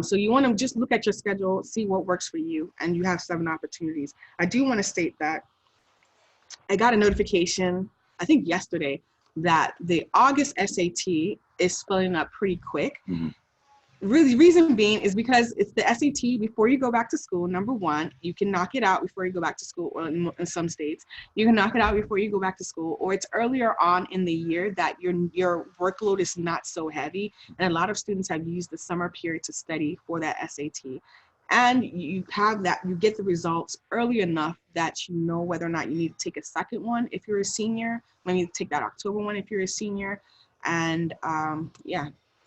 So you want to just look at your schedule, see what works for you, and you have 7 opportunities. I do want to state that I got a notification, I think yesterday, that the August SAT is filling up pretty quick. Mm-hmm. Really, reason being is because it's the SAT before you go back to school. Number one, you can knock it out before you go back to school, or in some states, you can knock it out before you go back to school, or it's earlier on in the year that your workload is not so heavy. And a lot of students have used the summer period to study for that SAT. And you get the results early enough that you know whether or not you need to take a second one if you're a senior. Maybe take that October one if you're a senior. And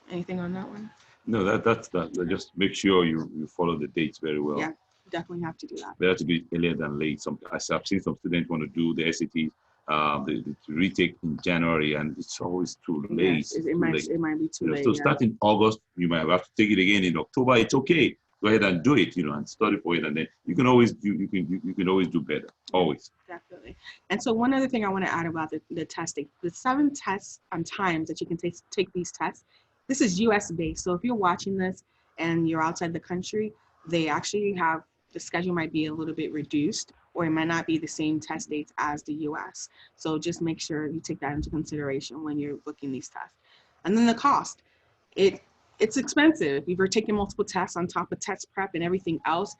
anything on that one? No, that's that. Just make sure you follow the dates very well. Yeah, definitely have to do that. They have to be earlier than late. I've seen some students want to do the SAT, the retake in January, and it's always too late. Yes, it might be too late. So starting August, you might have to take it again in October. It's okay. Go ahead and do it, and study for it, and then you can always do better. Always. Definitely. And so one other thing I want to add about the testing, the 7 tests on times that you can take these tests. This is US based. So if you're watching this and you're outside the country, they actually have, the schedule might be a little bit reduced, or it might not be the same test dates as the US. So just make sure you take that into consideration when you're booking these tests. And then the cost. It's expensive. If you're taking multiple tests on top of test prep and everything else,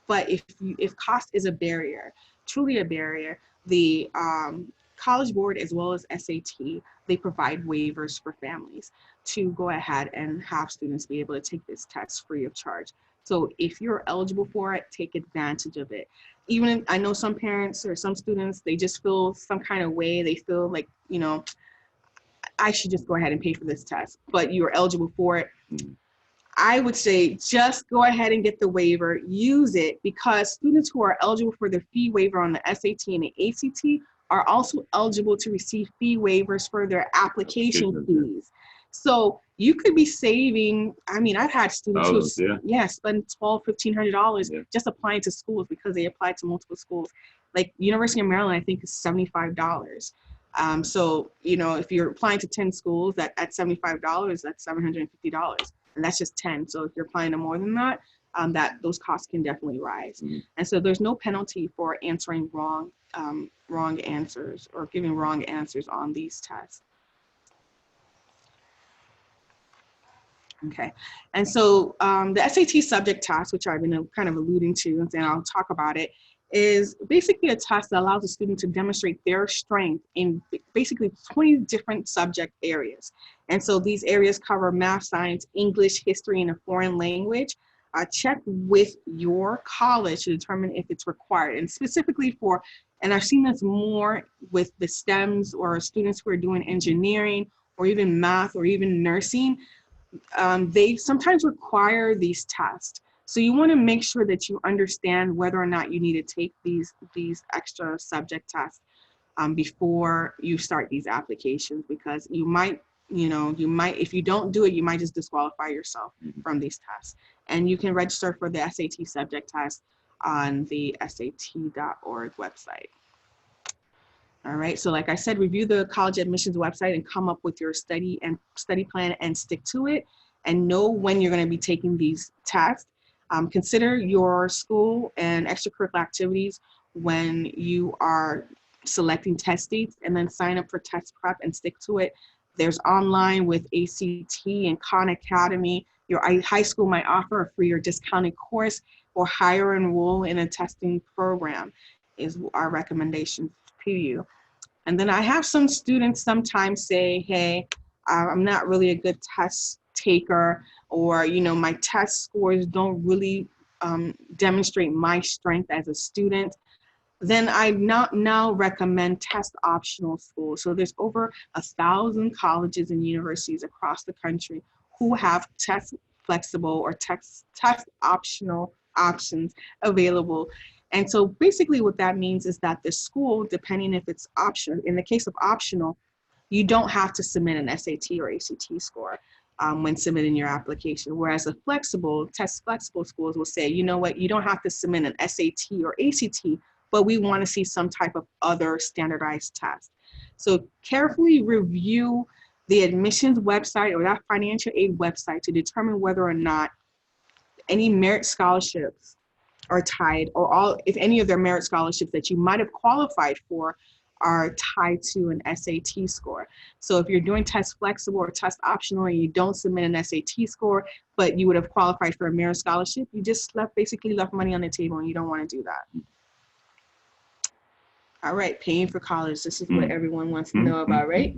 but if cost is a barrier, truly a barrier, the College Board as well as SAT, they provide waivers for families to go ahead and have students be able to take this test free of charge. So if you're eligible for it, take advantage of it. Even if, I know some parents or some students, they just feel some kind of way. They feel like, I should just go ahead and pay for this test, but you're eligible for it. I would say just go ahead and get the waiver, use it, because students who are eligible for the fee waiver on the SAT and the ACT are also eligible to receive fee waivers for their application fees. So you could be saving, I've had students who spend $1,200, $1,500 just applying to schools because they applied to multiple schools. Like University of Maryland, I think is $75. So, if you're applying to 10 schools at $75, that's $750. And that's just 10. So if you're applying to more than that, those costs can definitely rise. Mm-hmm. And so there's no penalty for answering wrong answers or giving wrong answers on these tests. Okay, and so the SAT subject test, which I've been kind of alluding to, and I'll talk about it, is basically a test that allows a student to demonstrate their strength in basically 20 different subject areas. And so these areas cover math, science, English, history, and a foreign language. Check with your college to determine if it's required. And specifically and I've seen this more with the STEMs or students who are doing engineering or even math or even nursing, they sometimes require these tests. So you want to make sure that you understand whether or not you need to take these extra subject tests before you start these applications, because you might, if you don't do it, you might just disqualify yourself from these tests. And you can register for the SAT subject test on the SAT.org website. All right, so like I said, review the college admissions website and come up with your study plan and stick to it, and know when you're going to be taking these tests. Consider your school and extracurricular activities when you are selecting test dates, and then sign up for test prep and stick to it. There's online with ACT and Khan Academy. Your high school might offer a free or discounted course, or higher enroll in a testing program is our recommendation to you. And then I have some students sometimes say, hey, I'm not really a good test taker, or, my test scores don't really demonstrate my strength as a student. Then I now recommend test optional schools. So there's over 1,000 colleges and universities across the country who have test flexible or test optional options available. And so basically what that means is that the school, depending if it's optional, in the case of optional, you don't have to submit an SAT or ACT score when submitting your application. Whereas a flexible schools will say, you know what, you don't have to submit an SAT or ACT, but we want to see some type of other standardized test. So carefully review the admissions website or that financial aid website to determine whether or not any merit scholarships are tied, or all, if any of their merit scholarships that you might have qualified for are tied to an SAT score. So if you're doing test flexible or test optional and you don't submit an SAT score, but you would have qualified for a merit scholarship, you just basically left money on the table, and you don't want to do that. All right, paying for college. This is what everyone wants to know about, right?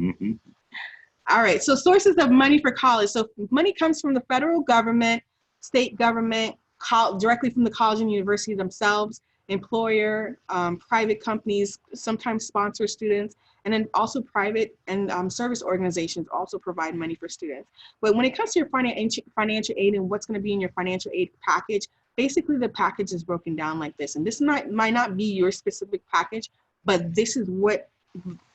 All right, so sources of money for college. So money comes from the federal government, state government, directly from the college and university themselves, employer, private companies, sometimes sponsor students, and then also private and service organizations also provide money for students. But when it comes to your financial aid and what's going to be in your financial aid package, basically the package is broken down like this. And this might not be your specific package, but this is what,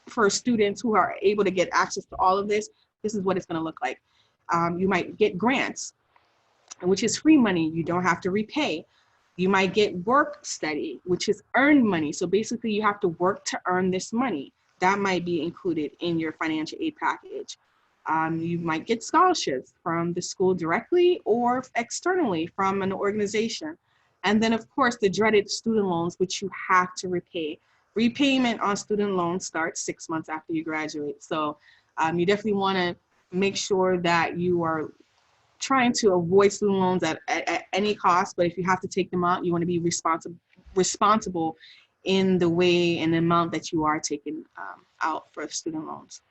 for students who are able to get access to all of this, this is what it's going to look like. You might get grants, which is free money. You don't have to repay. You might get work study, which is earned money. So basically you have to work to earn this money. That might be included in your financial aid package. You might get scholarships from the school directly or externally from an organization. And then of course the dreaded student loans, which you have to repay. Repayment on student loans starts 6 months after you graduate. So you definitely want to make sure that you are trying to avoid student loans at any cost, but if you have to take them out, you want to be responsible in the way and the amount that you are taking out for student loans.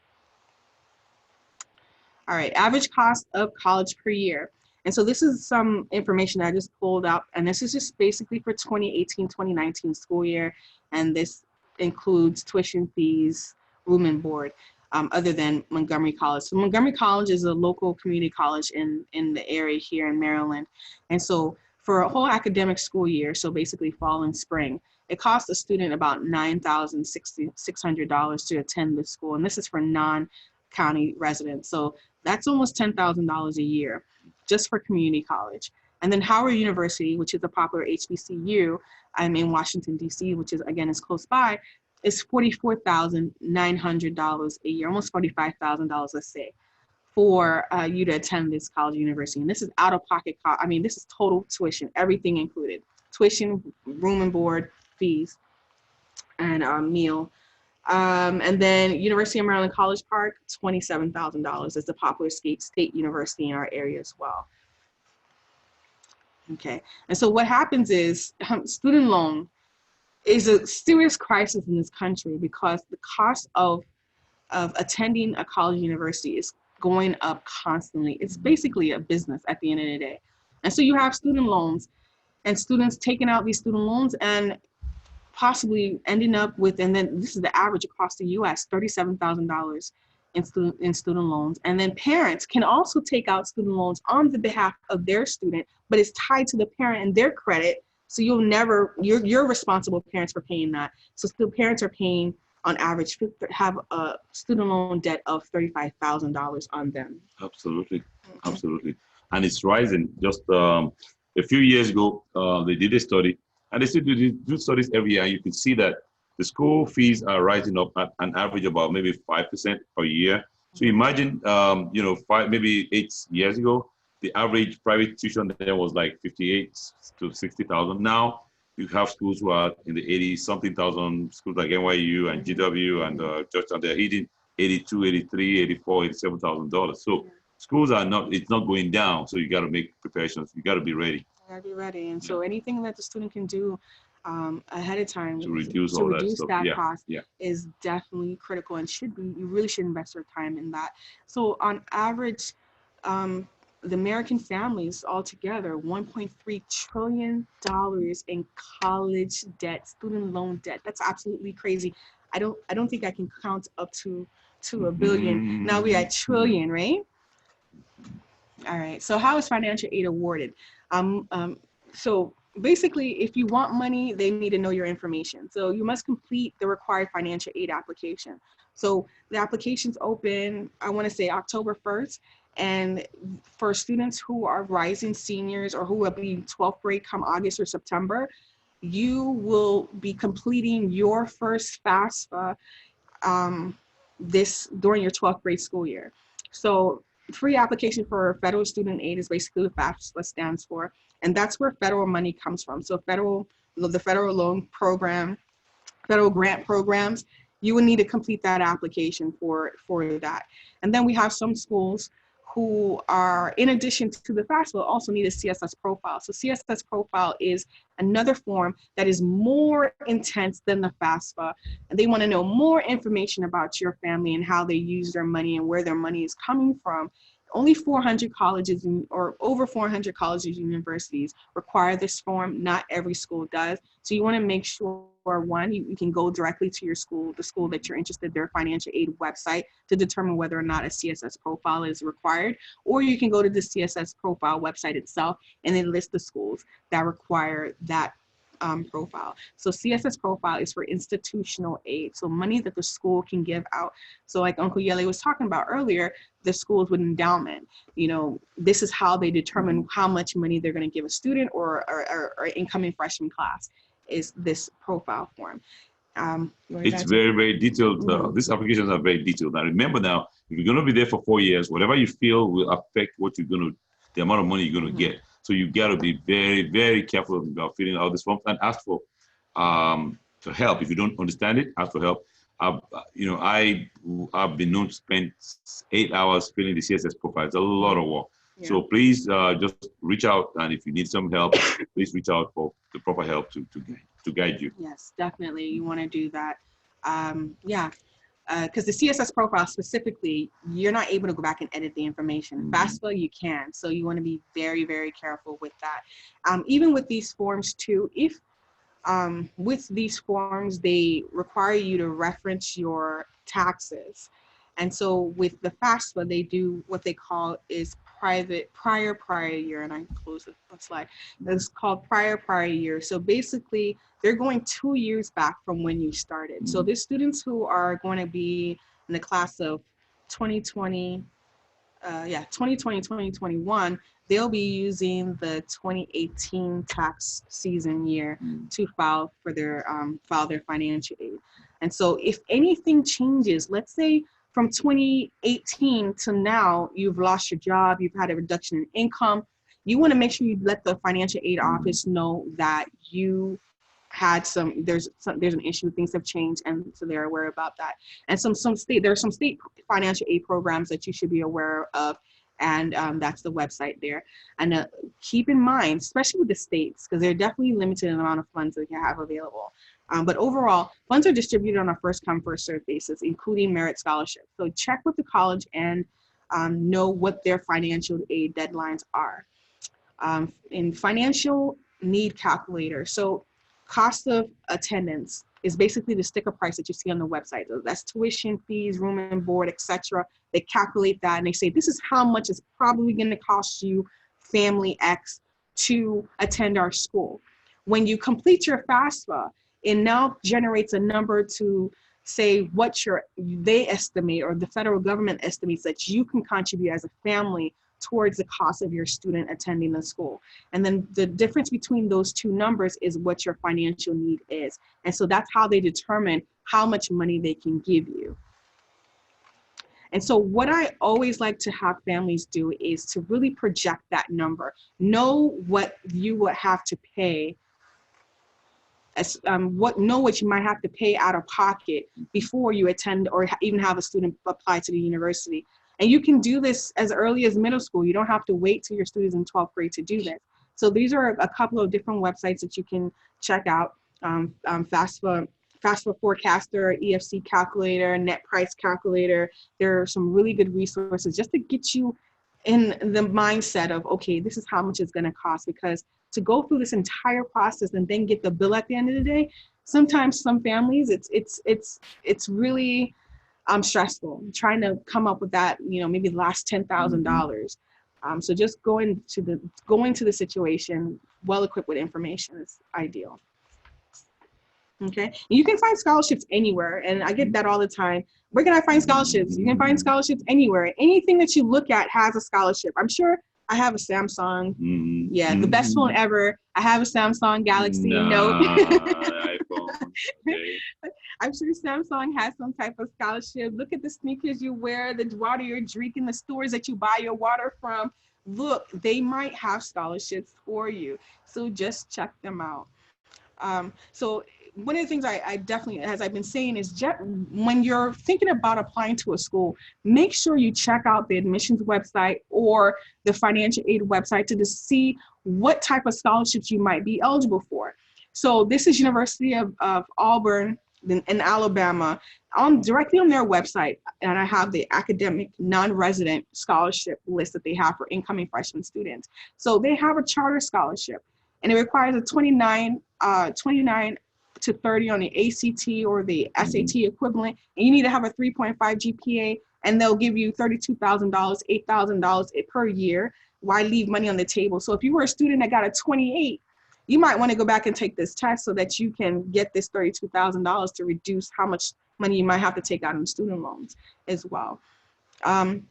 All right, average cost of college per year. And so this is some information that I just pulled out, and this is just basically for 2018-2019 school year, and this includes tuition fees, room and board. Other than Montgomery College. So Montgomery College is a local community college in the area here in Maryland. And so for a whole academic school year, so basically fall and spring, it costs a student about $9,600 to attend the school. And this is for non-county residents. So that's almost $10,000 a year just for community college. And then Howard University, which is a popular HBCU, I'm in Washington, D.C., which is, again, is close by, is $44,900 a year, almost $45,000, let's say, for you to attend this college or university. And this is out-of-pocket cost. I mean, this is total tuition, everything included. Tuition, room and board, fees, and meal. And then University of Maryland College Park, $27,000. It's a popular state university in our area as well. Okay, and so what happens is student loan is a serious crisis in this country because the cost of attending a college university is going up constantly. It's basically a business at the end of the day. And so you have student loans and students taking out these student loans and possibly ending up with, and then this is the average across the US, $37,000 in student loans. And then parents can also take out student loans on the behalf of their student, but it's tied to the parent and their credit. So you're responsible parents for paying that. So still parents are paying on average, have a student loan debt of $35,000 on them. Absolutely, absolutely. And it's rising. Just a few years ago, they did a study, and they still do studies every year. You can see that the school fees are rising up at an average about maybe 5% per year. So imagine, maybe 8 years ago, the average private tuition there was like 58 to 60,000. Now you have schools who are in the 80-something thousand, schools like NYU and GW and Georgetown, they're hitting 82, 83, 84, $87,000. So schools are not, it's not going down. So you got to make preparations. You got to be ready. You got to be ready. And so anything that the student can do ahead of time to reduce that cost is definitely critical and you really should invest your time in that. So on average, the American families altogether, $1.3 trillion in college debt, student loan debt. That's absolutely crazy. I don't think I can count up to a billion. Now we at trillion, right? All right. So how is financial aid awarded? So basically, if you want money, they need to know your information. So you must complete the required financial aid application. So the application's open, I want to say October 1st. And for students who are rising seniors or who will be 12th grade come August or September, you will be completing your first FAFSA this during your 12th grade school year. So free application for federal student aid is basically what FAFSA stands for, and that's where federal money comes from. So the federal loan program, federal grant programs, you would need to complete that application for that. And then we have some schools who are, in addition to the FAFSA, also need a CSS profile. So CSS profile is another form that is more intense than the FAFSA. And they want to know more information about your family and how they use their money and where their money is coming from. Only 400 colleges or over 400 colleges and universities require this form. Not every school does. So you want to make sure, one, you can go directly to your school, the school that you're interested, their financial aid website, to determine whether or not a CSS profile is required. Or you can go to the CSS profile website itself and then list the schools that require that profile. So CSS profile is for institutional aid, so money that the school can give out. So like Uncle Yele was talking about earlier, the schools with endowment, this is how they determine how much money they're going to give a student or incoming freshman class, is this profile form. It's very, very detailed. These applications are very detailed. Now, remember now, if you're going to be there for 4 years, whatever you feel will affect what the amount of money you're going to get. So you got to be very, very careful about filling out this form and ask for help. If you don't understand it, ask for help. I've been known to spend 8 hours filling the CSS profile. It's a lot of work. Yeah. So please just reach out, and if you need some help, please reach out for the proper help to guide you. Yes, definitely. You want to do that. Because the CSS profile specifically, you're not able to go back and edit the information. FAFSA, you can. So you want to be very, very careful with that. Even with these forms too, if with these forms, they require you to reference your taxes. And so with the FAFSA, they do what they call is prior year, and I close the slide. It's called prior year. So basically, they're going 2 years back from when you started. So there's students who are going to be in the class of 2020, 2021, they'll be using the 2018 tax season year to file their financial aid. And so if anything changes, let's say from 2018 to now, you've lost your job, you've had a reduction in income, you want to make sure you let the financial aid office know that you had there's an issue, things have changed, and so they're aware about that. And there are some state financial aid programs that you should be aware of, and that's the website there. And keep in mind, especially with the states, because they're definitely limited in the amount of funds that you have available. But overall, funds are distributed on a first come, first served basis, including merit scholarships. So check with the college and know what their financial aid deadlines are. In financial need calculator, so cost of attendance is basically the sticker price that you see on the website. So that's tuition, fees, room and board, etc. They calculate that and they say, this is how much it's probably going to cost you, family X, to attend our school. When you complete your FAFSA, it now generates a number to say what they estimate, or the federal government estimates that you can contribute as a family towards the cost of your student attending the school. And then the difference between those two numbers is what your financial need is. And so that's how they determine how much money they can give you. And so what I always like to have families do is to really project that number. Know what you would have to pay, know what you might have to pay out of pocket before you attend or even have a student apply to the university. And you can do this as early as middle school. You don't have to wait till your students in 12th grade to do this. So these are a couple of different websites that you can check out. FAFSA Forecaster, EFC Calculator, Net Price Calculator. There are some really good resources just to get you in the mindset of, okay, this is how much it's going to cost. Because to go through this entire process and then get the bill at the end of the day, sometimes some families, it's really stressful trying to come up with that, maybe the last $10,000. So just going to the situation well equipped with information is ideal. Okay, you can find scholarships anywhere, and I get that all the time. Where can I find scholarships? You can find scholarships anywhere. Anything that you look at has a scholarship. I'm sure I have a Samsung. Yeah, the best phone ever. I have a Samsung Galaxy Note. iPhone. Okay. I'm sure Samsung has some type of scholarship. Look at the sneakers you wear, the water you're drinking, the stores that you buy your water from. Look, they might have scholarships for you. So just check them out. So one of the things I definitely, as I've been saying, is when you're thinking about applying to a school, make sure you check out the admissions website or the financial aid website to just see what type of scholarships you might be eligible for. So this is University of Auburn in Alabama, directly on their website, and I have the academic non-resident scholarship list that they have for incoming freshman students. So they have a charter scholarship, and it requires a 29 to 30 on the ACT or the SAT equivalent, and you need to have a 3.5 GPA, and they'll give you $32,000, $8,000 per year. Why leave money on the table? So if you were a student that got a 28, you might want to go back and take this test so that you can get this $32,000 to reduce how much money you might have to take out in student loans as well. And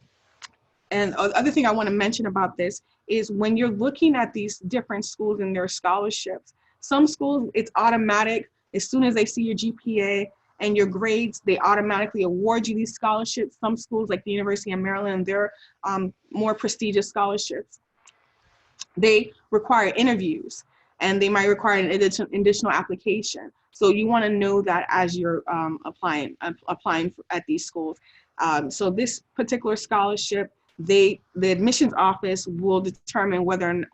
the other thing I want to mention about this is when you're looking at these different schools and their scholarships, some schools, it's automatic. As soon as they see your GPA and your grades, they automatically award you these scholarships. Some schools like the University of Maryland, they're more prestigious scholarships. They require interviews, and they might require an additional application. So you want to know that as you're applying at these schools. So this particular scholarship, the admissions office will determine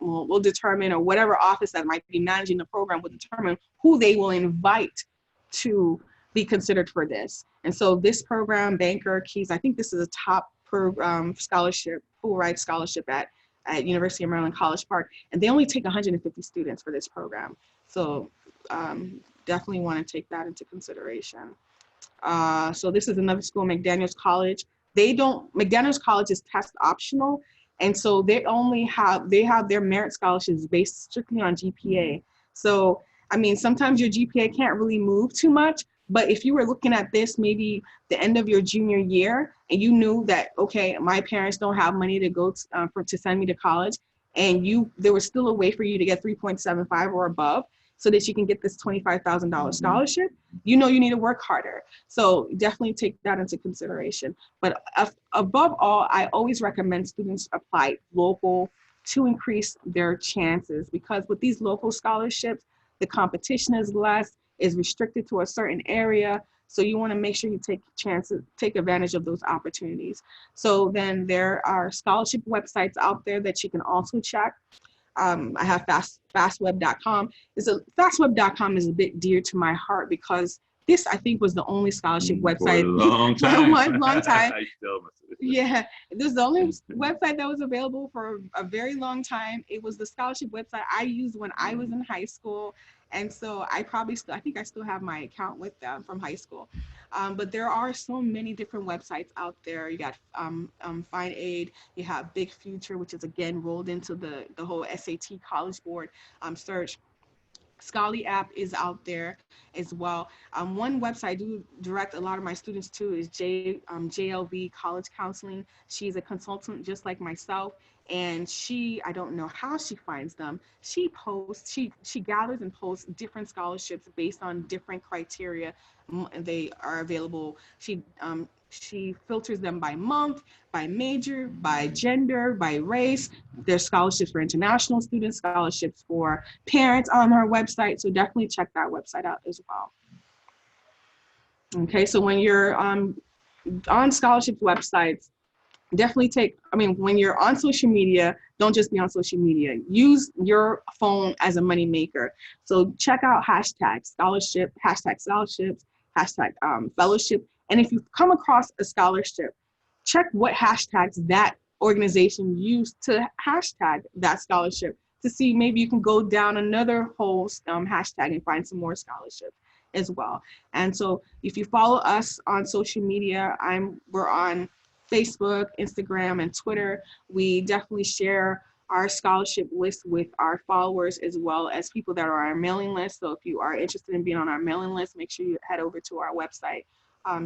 or whatever office that might be managing the program will determine who they will invite to be considered for this. And so this program, Banker Keys, I think this is a top scholarship, full ride scholarship at University of Maryland College Park, and they only take 150 students for this program. So definitely want to take that into consideration. So this is another school, McDaniels College. McDaniels College is test optional, and so they have their merit scholarships based strictly on GPA. So I mean, sometimes your GPA can't really move too much, but if you were looking at this maybe the end of your junior year and you knew that, okay, my parents don't have money to go to send me to college, and there was still a way for you to get 3.75 or above so that you can get this $25,000 scholarship, you know you need to work harder. So definitely take that into consideration. But above all, I always recommend students apply local to increase their chances, because with these local scholarships, the competition is less, is restricted to a certain area. So you want to make sure you take advantage of those opportunities. So then there are scholarship websites out there that you can also check. I have fastweb.com. Fastweb.com is a bit dear to my heart because this, I think, was the only scholarship website for a long time. for one long time. I still must. Yeah, this is the only website that was available for a very long time. It was the scholarship website I used when I was in high school. And so I think I still have my account with them from high school. But there are so many different websites out there. You got Find Aid, you have Big Future, which is again rolled into the whole SAT College Board search. Scholly app is out there as well. One website I do direct a lot of my students to is JLV College Counseling. She's a consultant just like myself, and I don't know how she finds them. She gathers and posts different scholarships based on different criteria. They are available. She filters them by month, by major, by gender, by race. There's scholarships for international students, scholarships for parents on her website. So definitely check that website out as well. Okay, so when you're on scholarship websites, definitely when you're on social media, don't just be on social media. Use your phone as a money maker. So check out hashtag scholarships, hashtag fellowship. And if you come across a scholarship, check what hashtags that organization used to hashtag that scholarship to see maybe you can go down another whole hashtag and find some more scholarships as well. And so if you follow us on social media, we're on Facebook, Instagram, and Twitter. We definitely share our scholarship list with our followers as well as people that are on our mailing list. So if you are interested in being on our mailing list, make sure you head over to our website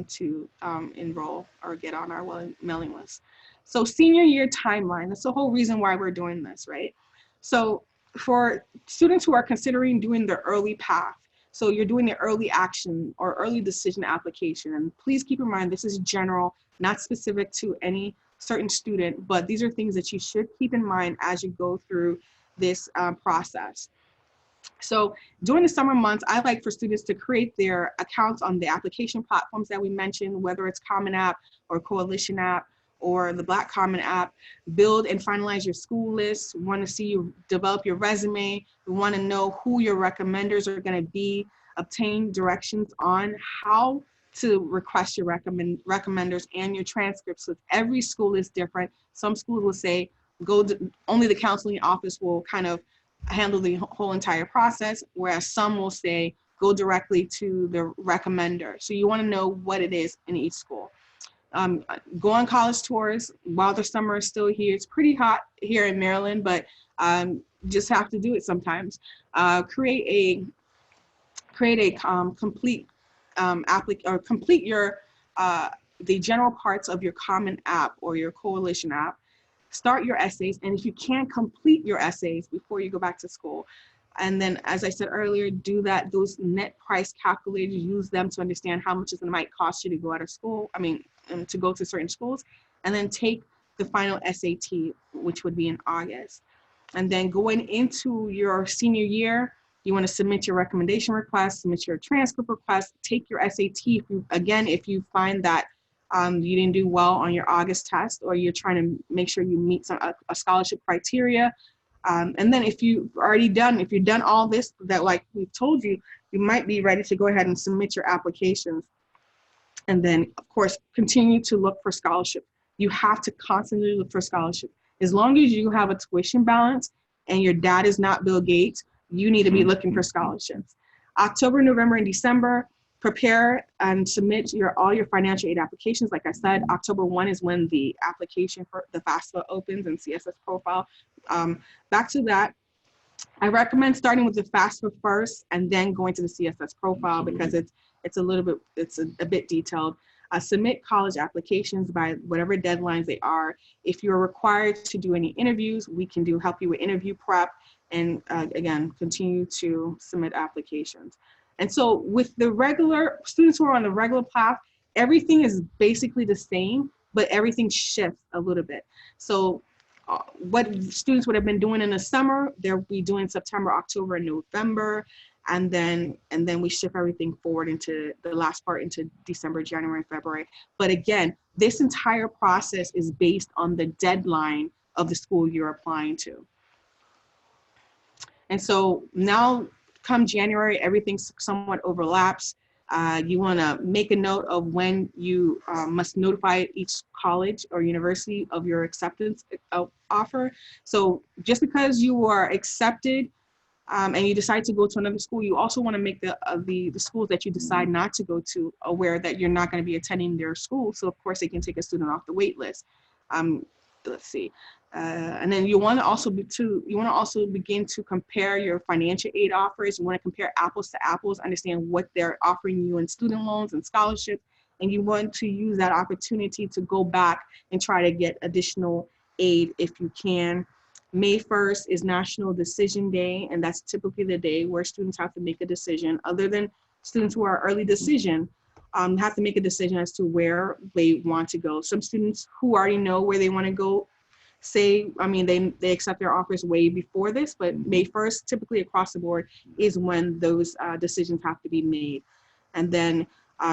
to enroll or get on our mailing list. So senior year timeline, that's the whole reason why we're doing this, right? So for students who are considering doing the early path, so you're doing the early action or early decision application, and please keep in mind this is general, not specific to any certain student, but these are things that you should keep in mind as you go through this process. So during the summer months, I like for students to create their accounts on the application platforms that we mentioned, whether it's Common App or Coalition App or the Black Common App. Build and finalize your school list. We want to see you develop your resume. We want to know who your recommenders are going to be. Obtain directions on how to request your recommenders and your transcripts. So every school is different. Some schools will say, only the counseling office will kind of handle the whole entire process, whereas some will say, go directly to the recommender. So you want to know what it is in each school. Go on college tours while the summer is still here. It's pretty hot here in Maryland, but just have to do it sometimes. Complete complete your the general parts of your Common App or your Coalition App. Start your essays, and if you can't complete your essays before you go back to school, and then as I said earlier, do those net price calculators, use them to understand how much it might cost you to go out of school, to go to certain schools, and then take the final SAT, which would be in August. And then going into your senior year, you want to submit your recommendation request, submit your transcript request, take your SAT. If you find that you didn't do well on your August test, or you're trying to make sure you meet a scholarship criteria. And then if you've done all this, that like we've told you, you might be ready to go ahead and submit your applications. And then of course, continue to look for scholarship. You have to constantly look for scholarship. As long as you have a tuition balance and your dad is not Bill Gates, you need to be looking for scholarships. October, November, and December, prepare and submit all your financial aid applications. Like I said, October 1 is when the application for the FAFSA opens and CSS profile. Back to that, I recommend starting with the FAFSA first and then going to the CSS profile because it's a bit detailed. Submit college applications by whatever deadlines they are. If you're required to do any interviews, we can help you with interview prep, and again, continue to submit applications. And so with the regular students who are on the regular path, everything is basically the same, but everything shifts a little bit. So what students would have been doing in the summer, they'll be doing September, October, and November. And then we shift everything forward into the last part into December, January, and February. But again, this entire process is based on the deadline of the school you're applying to. And so now come January, everything somewhat overlaps. You want to make a note of when you must notify each college or university of your acceptance offer. So just because you are accepted and you decide to go to another school, you also want to make the schools that you decide not to go to aware that you're not going to be attending their school. So of course they can take a student off the wait list. Let's see. And then you want to also begin to compare your financial aid offers. You want to compare apples to apples, understand what they're offering you in student loans and scholarships, and you want to use that opportunity to go back and try to get additional aid if you can. May 1st is National Decision Day, and that's typically the day where students have to make a decision. Other than students who are early decision, have to make a decision as to where they want to go. Some students who already know where they want to go they accept their offers way before this, but May 1st, typically across the board, is when those decisions have to be made. And then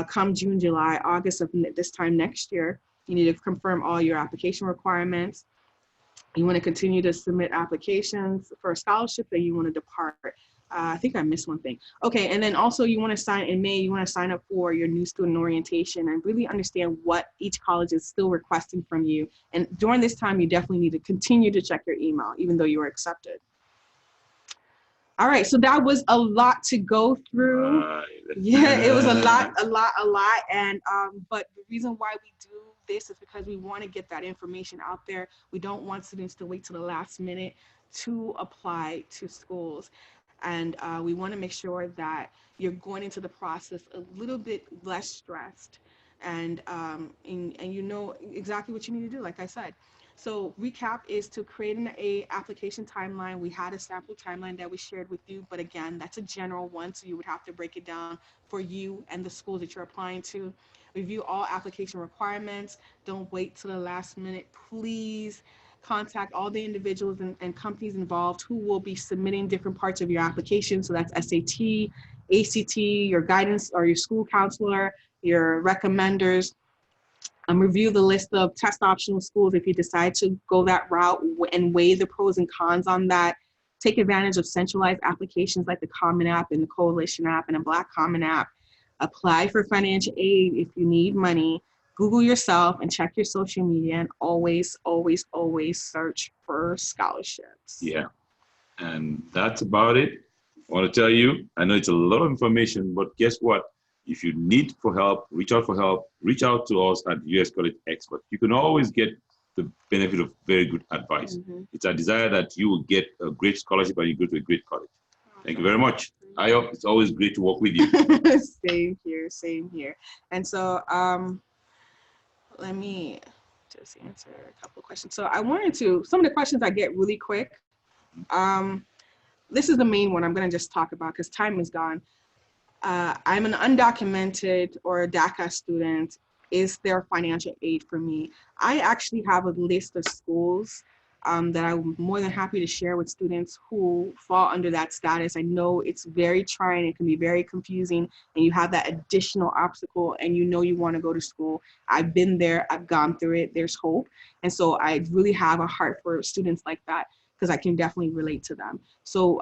come June, July, August of this time next year, you need to confirm all your application requirements. You want to continue to submit applications for a scholarship, and you want to depart. I think I missed one thing. Okay, and then also you want to sign up for your new student orientation and really understand what each college is still requesting from you. And during this time, you definitely need to continue to check your email, even though you were accepted. All right, so that was a lot to go through. Yeah, it was a lot. And but the reason why we do this is because we want to get that information out there. We don't want students to wait till the last minute to apply to schools. And we want to make sure that you're going into the process a little bit less stressed, and you know exactly what you need to do, like I said. So recap is to create an application timeline. We had a sample timeline that we shared with you, but again, that's a general one, so you would have to break it down for you and the schools that you're applying to. Review all application requirements. Don't wait till the last minute. Please contact all the individuals and companies involved who will be submitting different parts of your application. So that's SAT, ACT, your guidance or your school counselor, your recommenders. Review the list of test optional schools if you decide to go that route, and weigh the pros and cons on that. Take advantage of centralized applications like the Common App and the Coalition App and a Black Common App. Apply for financial aid if you need money. Google yourself and check your social media, and always, always, always search for scholarships. Yeah, and that's about it. I want to tell you, I know it's a lot of information, but guess what? If you need for help, reach out for help. Reach out to us at US College Expert. You can always get the benefit of very good advice. Mm-hmm. It's our desire that you will get a great scholarship and you go to a great college. Awesome. Thank you very much. Ayo, it's always great to work with you. Same here. And so let me just answer a couple of questions. So I wanted to, some of the questions I get really quick. This is the main one I'm going to just talk about because time is gone. I'm an undocumented or a DACA student. Is there financial aid for me? I actually have a list of schools that I'm more than happy to share with students who fall under that status. I know it's very trying, it can be very confusing, and you have that additional obstacle and you know you want to go to school. I've been there, I've gone through it, there's hope. And so I really have a heart for students like that, because I can definitely relate to them. So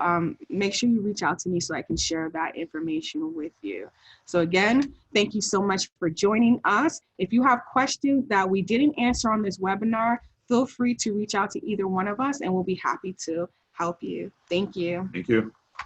make sure you reach out to me so I can share that information with you. So again, thank you so much for joining us. If you have questions that we didn't answer on this webinar, feel free to reach out to either one of us and we'll be happy to help you. Thank you. Thank you.